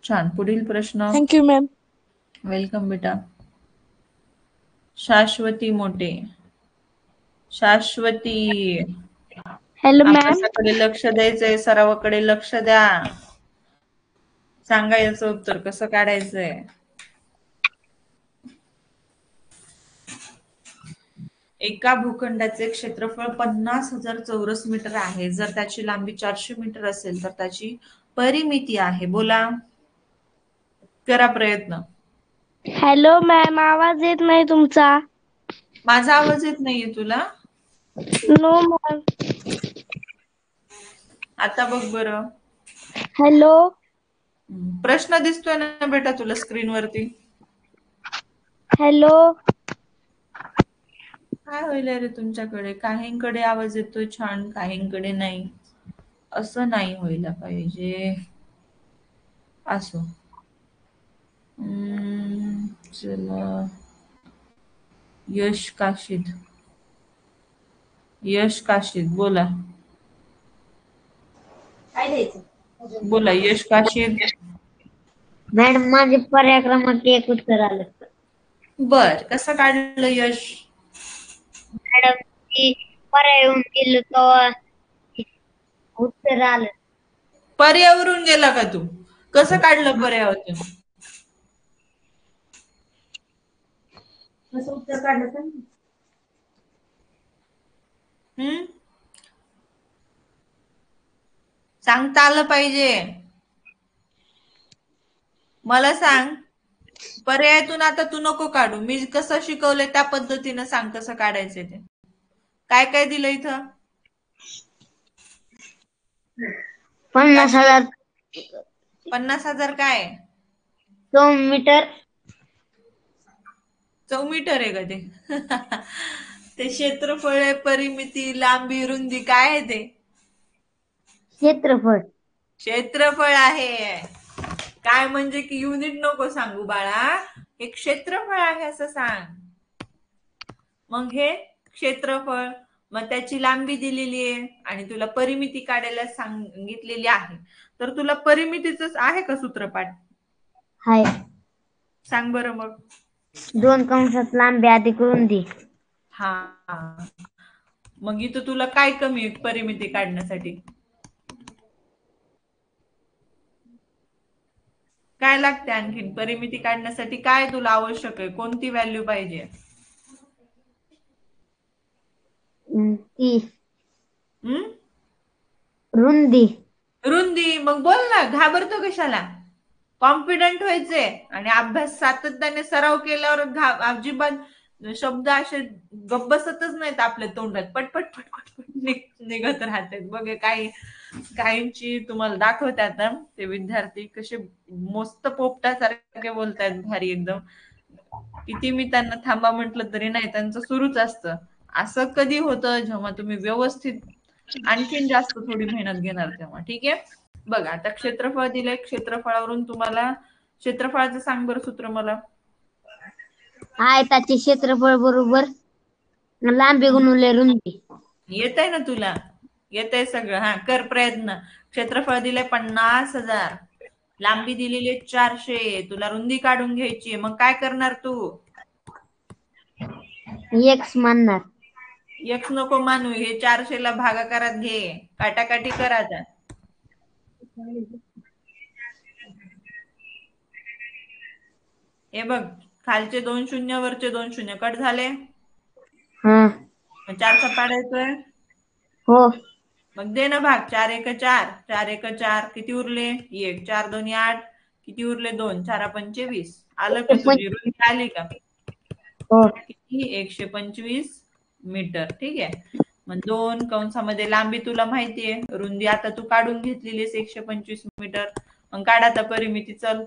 छान. पुढील प्रश्न. Thank you ma'am. वेलकम बेटा. शाश्वती मोठे. शाश्वती. Hello ma'am. अभ्यासाकडे लक्ष द्यायचंय. सरावाकडे लक्ष द्या. सांगा याचं उत्तर कसं काढायचंय. एका भूखंडाचे क्षेत्रफळ 50,000 चौरस मीटर आहे. जर त्याची लांबी 400 मीटर असेल तर त्याची परिमिती आहे. बोला, करा प्रयत्न. हॅलो मॅम, आवाज येत नाही तुमचा. माझा आवाज येत नाहीये तुला? No ma'am. आता बघ बरं. हॅलो. प्रश्न दिसतोय ना बेटा तुला स्क्रीनवरती? हॅलो. काय होईल रे तुमच्याकडे? काहींकडे आवाज येतोय छान, काहींकडे नाही. असं नाही व्हायला पाहिजे. असो. चला. यश काशीद. यश काशीद बोला. काय द्यायचं? बोला यश काशीद. मॅडम माझे पर्याय क्रमांक 1 उत्तर आलं. बर, कसं काढलं यश? मॅडम ती पर्याय येऊन गेलो तेव्हा उत्तर आलं. पर्यावरून गेला का तू? कसं काढलं पर्यावरून? कसं उत्तर काढलं सांग. हम्म सांगता आलं पाहिजे. मला सांग, पर्यायातून आता तू नको काढू. मी कसं शिकवलंय त्या पद्धतीनं सांग कसं काढायचं ते. काय काय दिलं इथं? 50,000 50,000 काय? मीटर. चौमीटर आहे का ते? ते क्षेत्रफळ आहे, परिमिती, लांबी, रुंदी काय आहे ते? क्षेत्रफळ. क्षेत्रफळ आहे. काय म्हणजे की युनिट नको सांगू बाळा. हे क्षेत्रफळ आहे असं सांग. मग हे क्षेत्रफळ, मग त्याची लांबी दिलेली आहे आणि तुला परिमिती काढायला सांगितलेली आहे. तर तुला परिमितीच आहे का सूत्रपाठ? हाय. सांग बरं मग. 2 कंसात लांबी अधिक रुंदी. हा. मग इथं तुला काय कमी आहे परिमिती काढण्यासाठी? काय लागते आणखीन परिमिती काढण्यासाठी? काय तुला आवश्यक आहे? कोणती व्हॅल्यू पाहिजे? ती हम्म रुंदी. रुंदी. मग बोल ना, घाबरतो कशाला? कॉन्फिडंट व्हायचे आणि अभ्यास सातत्याने सराव केल्यावर अजिबात शब्द असे गप्प बसतच नाहीत आपल्या तोंडात. पटपट पटपट निघत राहतात. बघ काहींची तुम्हाला दाखवतात ते विद्यार्थी कसे मस्त पोपटासारखे बोलतायत, भारी एकदम. किती मी त्यांना थांबा म्हटलं तरी नाही, त्यांचं सुरूच असतं. असं कधी होतं जेव्हा तुम्ही व्यवस्थित आणखीन जास्त थोडी मेहनत घेणार तेव्हा. ठीक आहे. बघा आता क्षेत्रफळ दिलंय. क्षेत्रफळावरून तुम्हाला क्षेत्रफळाचं सांग बरं सूत्र मला. आयताचे क्षेत्रफळ बरोबर लांबी गुणिले रुंदी. येत आहे ना तुला? येत आहे सगळं. हा, कर प्रयत्न. क्षेत्रफळ दिलंय 50,000, लांबी दिलेली आहे 400. तुला रुंदी काढून घ्यायची. मग काय करणार तू? एक्स मानणार. एक्स नको मानू. हे 400 ला भागाकारात घे. काटाकाटी कर आता. हे बघ, खालचे 2 शून्य, वरचे 2 शून्य कट झाले. हा. 4चा पाडा येतोय. हो. मग दे ना भाग. 4 एक 4, 4 एक 4, किती उरले? 1. 4 2 8, किती उरले? 2. 4 पंचे 20. आलं का? तुझी रुंदी आली का? हो. किती? 125 मीटर. ठीक आहे. मग 2 कंसामध्ये लांबी तुला माहितीये, रुंदी आता तू काढून घेतलेलीस 125 मीटर. मग काढ आता परिमिती. चल.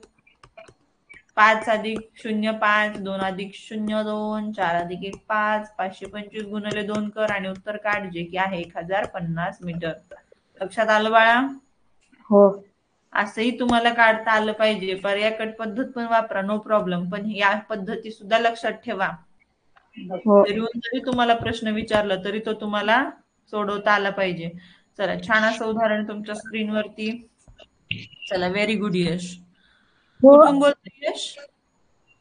5 अधिक 0 5, 2 अधिक 0 2, 4 अधिक 1 5, 525 गुणिले 2 कर आणि उत्तर काढ, जे की आहे 1050 मीटर. लक्षात आलं बाळा? हो. असंही तुम्हाला काढता आलं पाहिजे. पर्यायकट पद्धत पण वापरा, नो प्रॉब्लेम. पण या पद्धती सुद्धा लक्षात ठेवा. हो. जरी तुम्हाला प्रश्न विचारला तरी तो तुम्हाला सोडवता आला पाहिजे. चला, छान असं उदाहरण तुमच्या स्क्रीनवरती. चला, व्हेरी गुड यश. कुठून बोलतोय यश?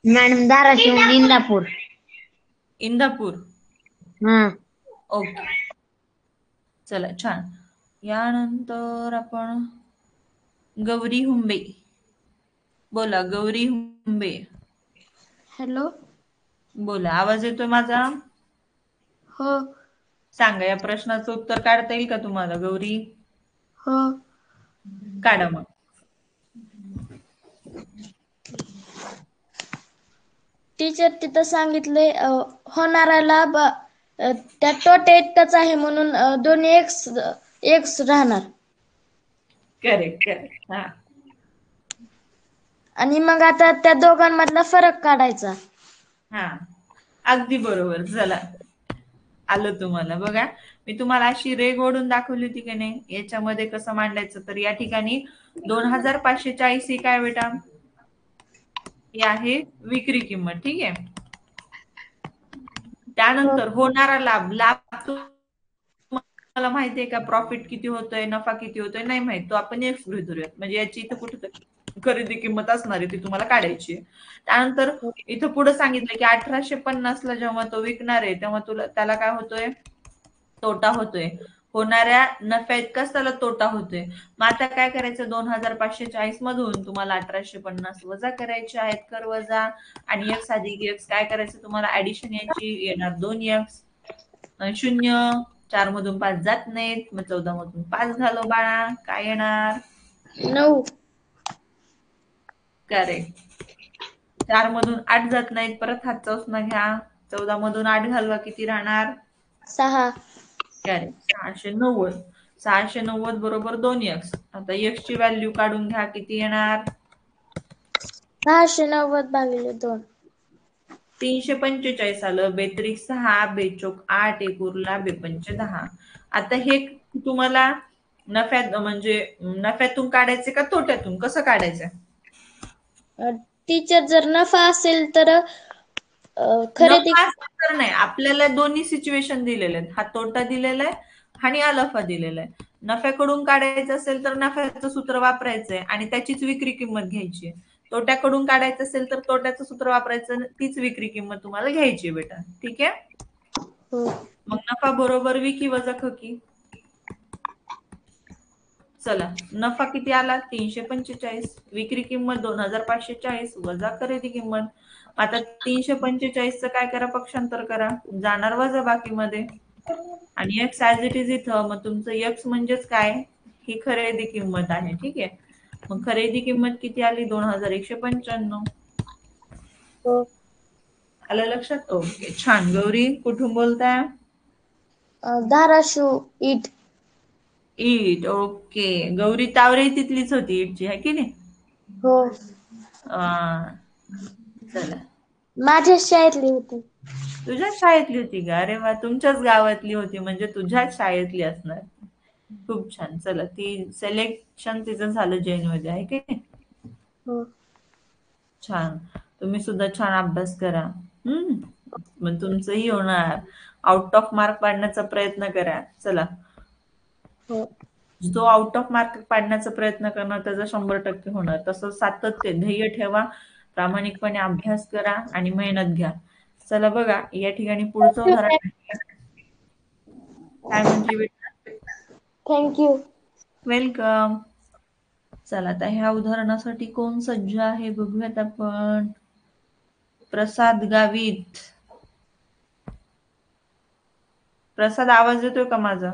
मॅडम धाराशिव इंदापूर. इंदापूर. हा. ओके. चला, छान. यानंतर आपण गौरी हुंबे. बोला गौरी हुंबे. हॅलो. बोला, आवाज येतोय माझा? हो. सांगा, या प्रश्नाचं उत्तर काढता येईल का तुम्हाला गौरी? हो. काढा मग. टीचर तिथं सांगितले होणारा लाभ त्या तोटे इतकाच आहे, म्हणून दोन्ही एक्स राहणार. Correct correct. हा. आणि मग आता त्या दोघांमधला फरक काढायचा. हा, अगदी बरोबर. चला, आलं तुम्हाला. बघा, मी तुम्हाला अशी रेघ ओढून दाखवली होती की नाही, याच्यामध्ये कसं मांडायचं. तर या ठिकाणी 2540 ही काय बेटा, ही आहे विक्री किंमत. ठीक आहे. त्यानंतर होणारा लाभ. लाभ मला माहितीये का, प्रॉफिट किती होतोय, नफा किती होतोय नाही माहित, तो आपण एक्स गृहीत धरूयात. म्हणजे याची इथं कुठे खरेदी किंमत असणार आहे ती तुम्हाला काढायची आहे. त्यानंतर इथं पुढे सांगितलं की 1850 ला जेव्हा तो विकणार आहे तेव्हा तुला त्याला काय होतोय, तोटा होतोय. होणाऱ्या नफ्या इतकाच त्याला तोटा होतोय. मग आता काय करायचं, 2540 मधून तुम्हाला 1850 वजा करायचे आहेत, कर वजा. आणि एक्स अधिक एक्स काय करायचं तुम्हाला, ऍडिशन याची येणार 2x. 0 4 मधून 5 जात नाहीत, मग 14 मधून 5 घालो बाळा, काय येणार 9. करेक्ट. 4 मधून 8 जात नाहीत, परत हातचा उसना घ्या. 14 मधून 8 घालवा, किती राहणार 6. करेक्ट. 690. 690 बरोबर 2x. आता x ची व्हॅल्यू काढून घ्या, किती येणार 690 भागिले 2. 345 आलं. बेत्रिक 6, बेचोक 8, एक उरला, बेपंच 10. आता हे तुम्हाला नफ्यात म्हणजे नफ्यातून काढायचे का तोट्यातून, कसं काढायचं. टीचर जर नफा असेल तर खरेदी नफा असेल तर नाही, आपल्याला दोन्ही सिच्युएशन दिलेले आहेत. हा तोटा दिलेला आहे आणि हा नफा दिलेला आहे. नफ्याकडून काढायचं असेल तर नफ्याचं सूत्र वापरायचंय आणि त्याचीच विक्री किंमत घ्यायची. तोट्याकडून काढायचं असेल तर तोट्याचं सूत्र वापरायचं, तीच विक्री किंमत तुम्हाला घ्यायची बेटा. ठीक आहे. मग नफा बरोबर विकी वजा खकी. चला, नफा किती आला 345, विक्री किंमत 2540 वजा खरेदी किंमत. आता 345चं काय करा, पक्षांतर करा, जाणार वजा बाकीमध्ये. आणि एक्स ऍज इट इज इथं, मग तुमचं एक्स म्हणजेच काय, ही खरेदी किंमत आहे. ठीक आहे. मग खरेदी किंमत किती आली 2195. आलं लक्षात. ओके, छान. गौरी कुठून बोलताय. धाराशिव इट. इट. ओके, गौरी तावरे तिथलीच होती इटची, आहे की नाही. हो, चला, माझ्या शाळेतली होती. तुझ्याच शाळेतली होती का. अरे वा, तुमच्याच गावातली होती म्हणजे तुझ्याच शाळेतली असणार. खूप छान. चला, ती सिलेक्शन तिचं झालं जैन मध्ये, आहे की नाही. हो. छान. तुम्ही सुद्धा छान अभ्यास करा. मग तुमचंही होणार. आउट ऑफ मार्क पाडण्याचा प्रयत्न करा. चला, हो. जो आउट ऑफ मार्क पाडण्याचा प्रयत्न करणार त्याचा 100% होणार. तसं सातत्य, ध्येय ठेवा, प्रामाणिकपणे अभ्यास करा आणि मेहनत घ्या. चला बघा, या ठिकाणी पुढचं उदाहरण काय म्हटली बेटा. थँक्यू. वेलकम. चला, आता ह्या उदाहरणासाठी कोण सज्ज आहे बघूयात आपण. प्रसाद गावित. प्रसाद, आवाज येतोय का माझा.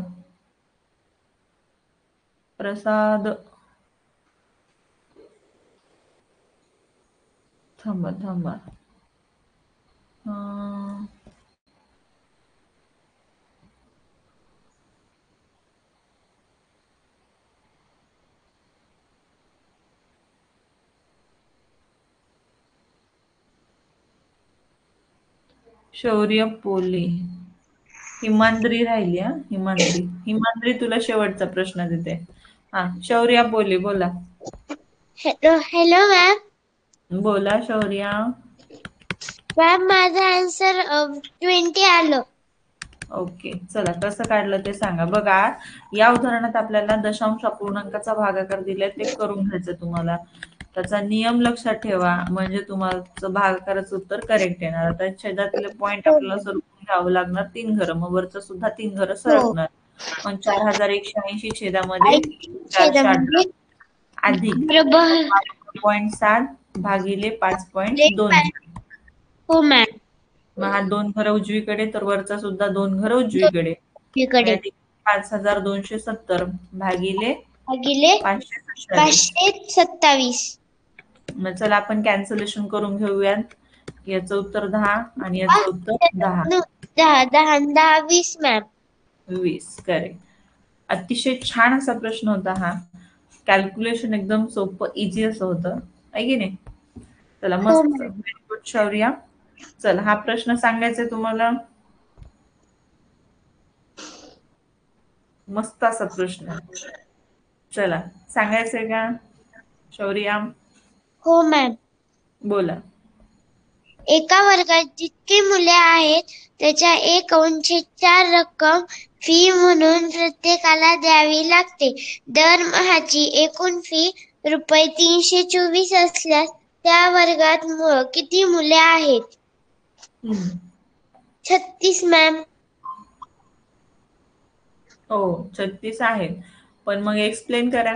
प्रसाद, थांबा थांबा. शौर्य पोले. हिमांद्री राहिली. हिमांद्री तुला शेवटचा प्रश्न देते. हा, शौर्या पोले बोला. Hello ma'am. बोला शौर्या. मॅम, माझा आन्सर 20 आलं. ओके, चला, कसं काढलं ते सांगा. बघा, या उदाहरणात आपल्याला दशांश अपूर्णांकाचा भागाकार दिलाय, ते करून घ्यायचं तुम्हाला. त्याचा नियम लक्षात ठेवा, म्हणजे तुम्हाला भागाकाराचं उत्तर करेक्ट येणार. आता छेदातले पॉइंट आपल्याला सरकून घ्यावं लागणार 3 घरं, मग वरचं सुद्धा 3 घरं सरकणार. मग 4180 छेदामध्ये 418 अधिक 5.7 भागिले 5.2. हो मॅम. मग हा 2 घरं उजवीकडे, तर वरचा सुद्धा 2 घरं उजवीकडे. 5270 भागिले 527. मग चला, आपण कॅन्सलेशन करून घेऊयात. याचं उत्तर 10 आणि याचं उत्तर 10. 10 20 मॅम. 20. करेक्ट. अतिशय छान असा प्रश्न होता हा. कॅल्क्युलेशन एकदम सोपं, इझी असं होतं, आहे की नाही. चला, मस्त. Very good Shaurya. चला हा प्रश्न सांगायचा तुम्हाला. मस्त असा प्रश्न. चला सांगायचंय का शौर्या? हो मॅम. बोला. एका वर्गात जितकी मुले आहेत त्याच्या 1/4 रक्कम फी म्हणून प्रत्येकाला द्यावी लागते. दरमहाची एकूण फी रुपये 324 असल्यास त्या वर्गात किती मुले आहेत? 36 मॅम. हो 36 आहेत, पण मग एक्सप्लेन करा.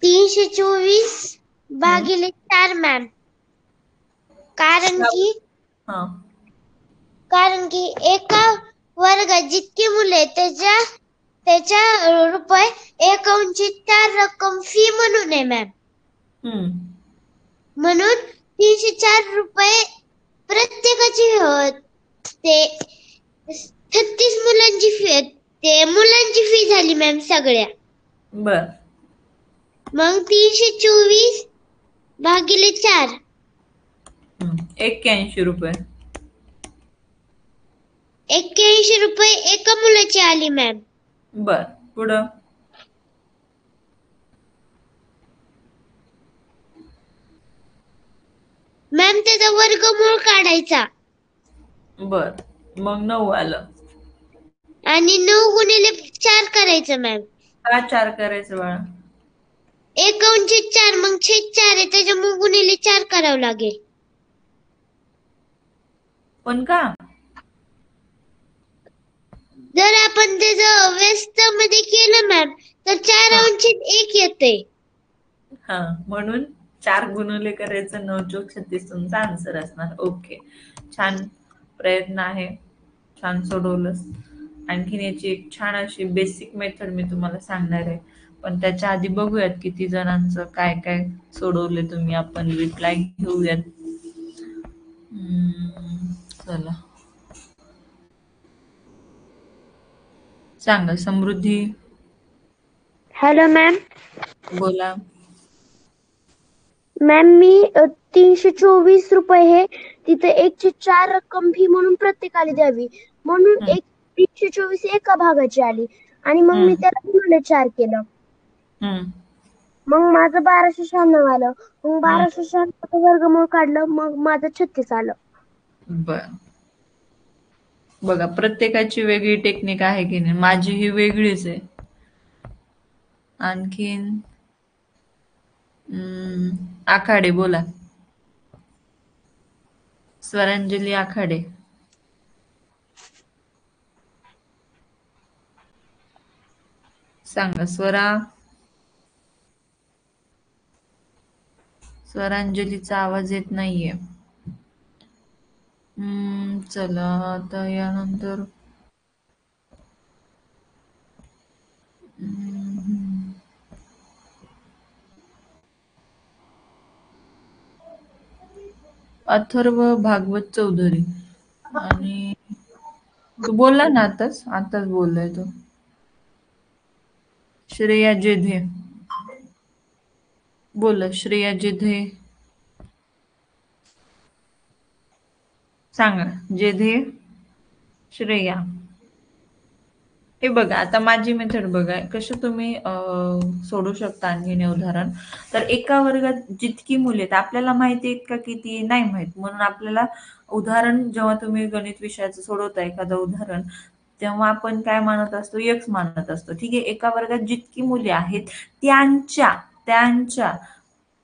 324 भागिले 4 मॅम. कारण की एका वर्गात जितकी मुले त्याच्या रुपये 1/4 रक्कम फी म्हणून आहे मॅम. म्हणून 304 रुपये प्रत्येकाची ते 36 मुलांची फी, ते मुलांची फी झाली मॅम सगळ्या. बर. मग 324 भागिले 4 81 रुपये. 81 रुपये एका मुलाची आली मॅम. बर. पुढं. मॅम त्याचा वर्गमूळ काढायचा. बर. मग 9 आलं. आणि 9 गुणिले 4 करायचं मॅम. का 4 करायचं बाळा? 1/4 मग छेद 4 आहे त्याच्यामुळे गुणिले 4 करावं लागेल. पण का? जर आपण त्याचं व्यस्त मध्ये केलं मॅम तर 4/1 येते. हा म्हणून 4 गुणिले करायचं. 9 चोक 36 तुमचा आन्सर असणार. ओके, छान प्रयत्न आहे, छान सोडवलंस. आणखीन याची एक छान अशी बेसिक मेथड मी तुम्हाला सांगणार आहे, पण त्याच्या आधी बघूयात किती जणांचं काय काय सोडवले तुम्ही. आपण रिप्लाय घेऊयात. चला सांगा समृद्धी. Hello ma'am. बोला. मॅम मी 324 रुपये हे तिथे 1/4 रक्कम फी म्हणून प्रत्येकाला द्यावी म्हणून 324 एका भागाची आली आणि मग मी त्याला गुणिले 4 केलं. मग माझं 1296 आलं. मग 1296 वर्गमूळ काढलं, मग माझं 36 आलं. बर. बघा प्रत्येकाची वेगळी टेक्निक आहे की नाही. माझी ही वेगळीच आहे. आणखीन आखाडे बोला. स्वरांजली आखाडे. सांगा स्वरा. स्वरांजलीचा आवाज येत नाहीये. चला आता यानंतर अथर्व भागवत चौधरी. आणि तू बोलला ना आताच बोललाय तो. श्रेया जेधे बोल. श्रेया जेधे सांगा. जेधे श्रेया. हे बघा आता माझी मेथड बघा कसं तुम्ही सोडू शकता. आणखीन उदाहरण तर एका वर्गात जितकी मुले आहेत आपल्याला माहिती आहेत का किती नाही माहित, म्हणून आपल्याला उदाहरण जेव्हा तुम्ही गणित विषयाचं सोडवता एखादं उदाहरण तेव्हा आपण काय मानत असतो? x मानत असतो. ठीक आहे. एका वर्गात जितकी मुले आहेत त्यांच्या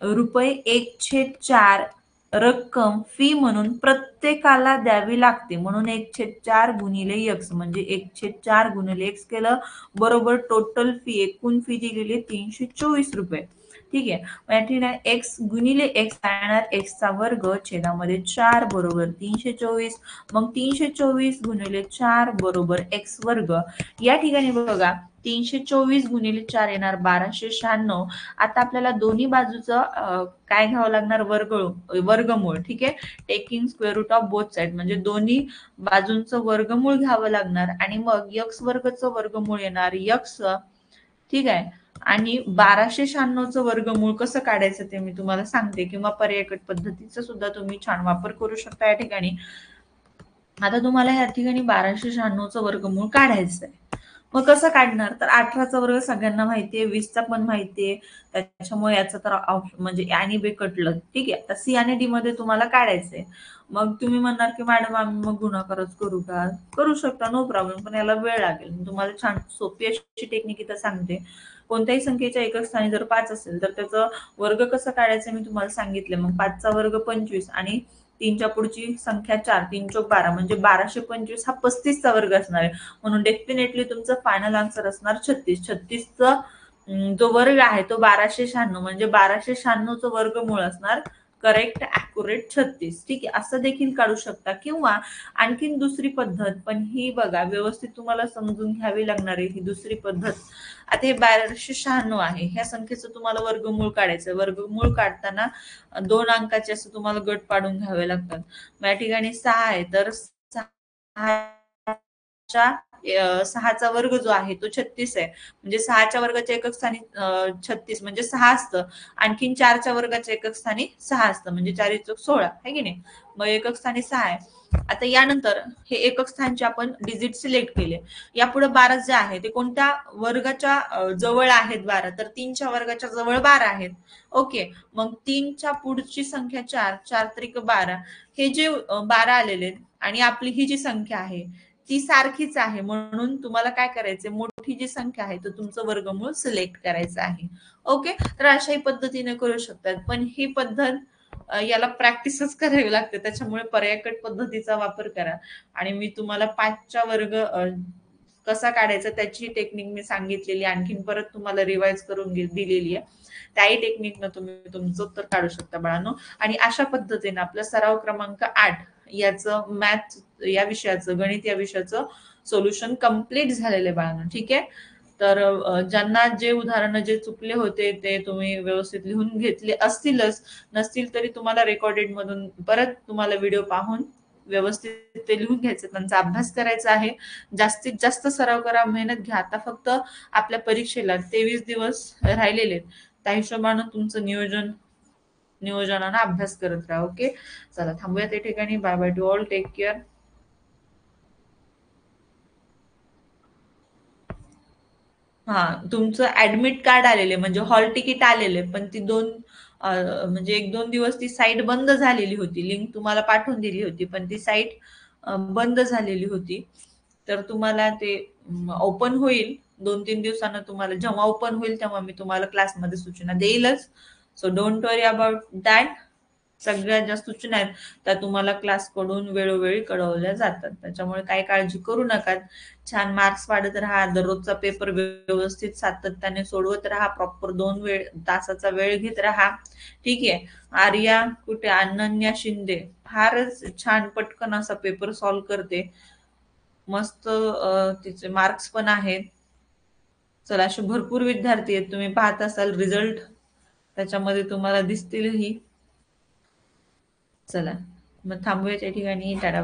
रुपये 1/4 रक्कम फी म्हणून प्रत्येकाला द्यावी लागते. म्हणून 1/4 गुणिले x म्हणजे 1/4 गुणिले x केलं बरोबर टोटल फी एकूण फी दिलेली 324 रुपये. ठीक आहे. या ठिकाणी x गुणिले x येणार x चा वर्ग छेदामध्ये 4 बरोबर 324. मग 324 गुणिले 4 बरोबर x वर्ग. या ठिकाणी बघा 324 गुणिले 4 येणार 1296. आता आपल्याला दोन्ही बाजूचं काय घ्यावं लागणार? वर्गमूळ. ठीक आहे. Taking square root of both side म्हणजे दोन्ही बाजूंचं वर्गमूळ घ्यावं लागणार आणि मग x वर्गचं वर्गमूळ येणार x. ठीक आहे. आणि 1296चं वर्गमूळ कसं काढायचं ते मी तुम्हाला सांगते, किंवा पर्यायकट पद्धतीचा सुद्धा तुम्ही छान वापर करू शकता या ठिकाणी. आता तुम्हाला या ठिकाणी 1296चं वर्गमूळ काढायचं आहे. मग कसं काढणार, तर 18चा वर्ग सगळ्यांना माहितीये, 20चा पण माहितीये, त्याच्यामुळे याचं तर म्हणजे आणि बे कटलं. ठीक आहे, आता सी आणि डी मध्ये तुम्हाला काढायचंय. मग तुम्ही म्हणणार की मॅडम आम्ही मग गुणाकारच करू का? करू शकता, नो प्रॉब्लेम, पण याला वेळ लागेल. मी तुम्हाला छान सोपी अशी टेक्निक इथं सांगते. कोणत्याही संख्येच्या एकक स्थानी जर 5 असेल तर त्याचं वर्ग कसं काढायचं मी तुम्हाला सांगितलं. मग 5चा वर्ग 25 आणि 3च्या पुढची संख्या 4, 3 चौक 12 म्हणजे 1225 हा 35चा वर्ग असणार आहे. म्हणून डेफिनेटली तुमचं फायनल आन्सर असणार 36. 36चा जो वर्ग आहे तो 1296 म्हणजे 1296चं वर्गमूळ असणार करेक्ट ऍक्युरेट 36. ठीक आहे, असं देखील काढू शकता. किंवा आणखीन दुसरी पद्धत, पण ही बघा व्यवस्थित तुम्हाला समजून घ्यावी लागणार आहे ही दुसरी पद्धत. आता हे 1296 आहे, ह्या संख्येचं तुम्हाला वर्गमूळ काढायचं. वर्गमूळ काढताना 2 अंकाचे असं तुम्हाला गट पाडून घ्यावे लागतात. मग या ठिकाणी 6 आहे तर 6चा वर्ग जो आहे तो 36 आहे. म्हणजे 6च्या वर्गाच्या एकक स्थानी 36 म्हणजे 6 असतं. आणखीन 4च्या वर्गाच्या एकक स्थानी 6 असतं म्हणजे 4 चौक 16 आहे की नाही. मग एकक स्थानी 6 आहे. आता यानंतर हे एकक स्थानचे आपण डिजिट सिलेक्ट केले. यापुढे 12 जे आहे ते कोणत्या वर्गाच्या जवळ आहेत 12, तर 3च्या वर्गाच्या जवळ 12 आहेत. ओके, मग 3च्या पुढची संख्या 4, 4 त्रिक 12, हे जे 12 आलेले आहेत आणि आपली ही जी संख्या आहे ती सारखीच आहे. म्हणून तुम्हाला काय करायचंय, मोठी जी संख्या आहे तर तुमचं वर्गमूळ सिलेक्ट करायचं आहे. ओके, तर अशाही पद्धतीने करू शकतात. पण ही पद्धत याला प्रॅक्टिसच करावी लागते, त्याच्यामुळे पर्यायकट पद्धतीचा वापर करा. आणि मी तुम्हाला 5चा वर्ग कसा काढायचा त्याची टेक्निक मी सांगितलेली, आणखीन परत तुम्हाला रिवाइज करून दिलेली आहे. त्याही टेक्निकनं तुम्ही तुमचं उत्तर काढू शकता बाळांनो. आणि अशा पद्धतीने आपला सराव क्रमांक 8 याचं मॅथ या विषयाचं, गणित या विषयाचं सोल्युशन कम्प्लीट झालेलं आहे बाळांनो. ठीक आहे, तर ज्यांना जे उदाहरणं जे चुकले होते ते तुम्ही व्यवस्थित लिहून घेतले असतीलच, नसतील तरी तुम्हाला रेकॉर्डेड मधून परत तुम्हाला व्हिडिओ पाहून व्यवस्थित ते लिहून घ्यायचं, त्यांचा अभ्यास करायचा आहे. जास्तीत जास्त सराव करा, मेहनत घ्या. आता फक्त आपल्या परीक्षेला 23 दिवस राहिलेले आहेत, त्या हिशोबानं तुमचं नियोजनानं अभ्यास करत राहा. ओके, चला थांबूया त्या ठिकाणी. Bye bye to all, take care. हा, तुमचं ऍडमिट कार्ड आलेले म्हणजे हॉल तिकीट आलेले, पण ती म्हणजे 1-2 दिवस ती साईट बंद झालेली होती. लिंक तुम्हाला पाठवून दिली होती पण ती साईट बंद झालेली होती. तर तुम्हाला ते ओपन होईल 2-3 दिवसानं. तुम्हाला जेव्हा ओपन होईल तेव्हा मी तुम्हाला क्लासमध्ये सूचना देईलच. So don't worry about that. सगळ्या ज्या सूचना आहेत त्या तुम्हाला क्लासकडून वेळोवेळी कळवल्या जातात, त्याच्यामुळे काही काळजी करू नका. छान मार्क्स वाढत राहा. दररोजचा पेपर व्यवस्थित सातत्याने सोडवत राहा. प्रॉपर 2 तासाचा वेळ घेत राहा. ठीक आहे. आर्या कुठे, अनन्या शिंदे फारच छान पटकन असा पेपर सॉल्व्ह करते. मस्त तिचे मार्क्स पण आहेत. चला, असे भरपूर विद्यार्थी आहेत, तुम्ही पाहत असाल रिझल्ट त्याच्यामध्ये तुम्हाला दिसतीलही. चला मग थांबूया त्या ठिकाणी. टाटा.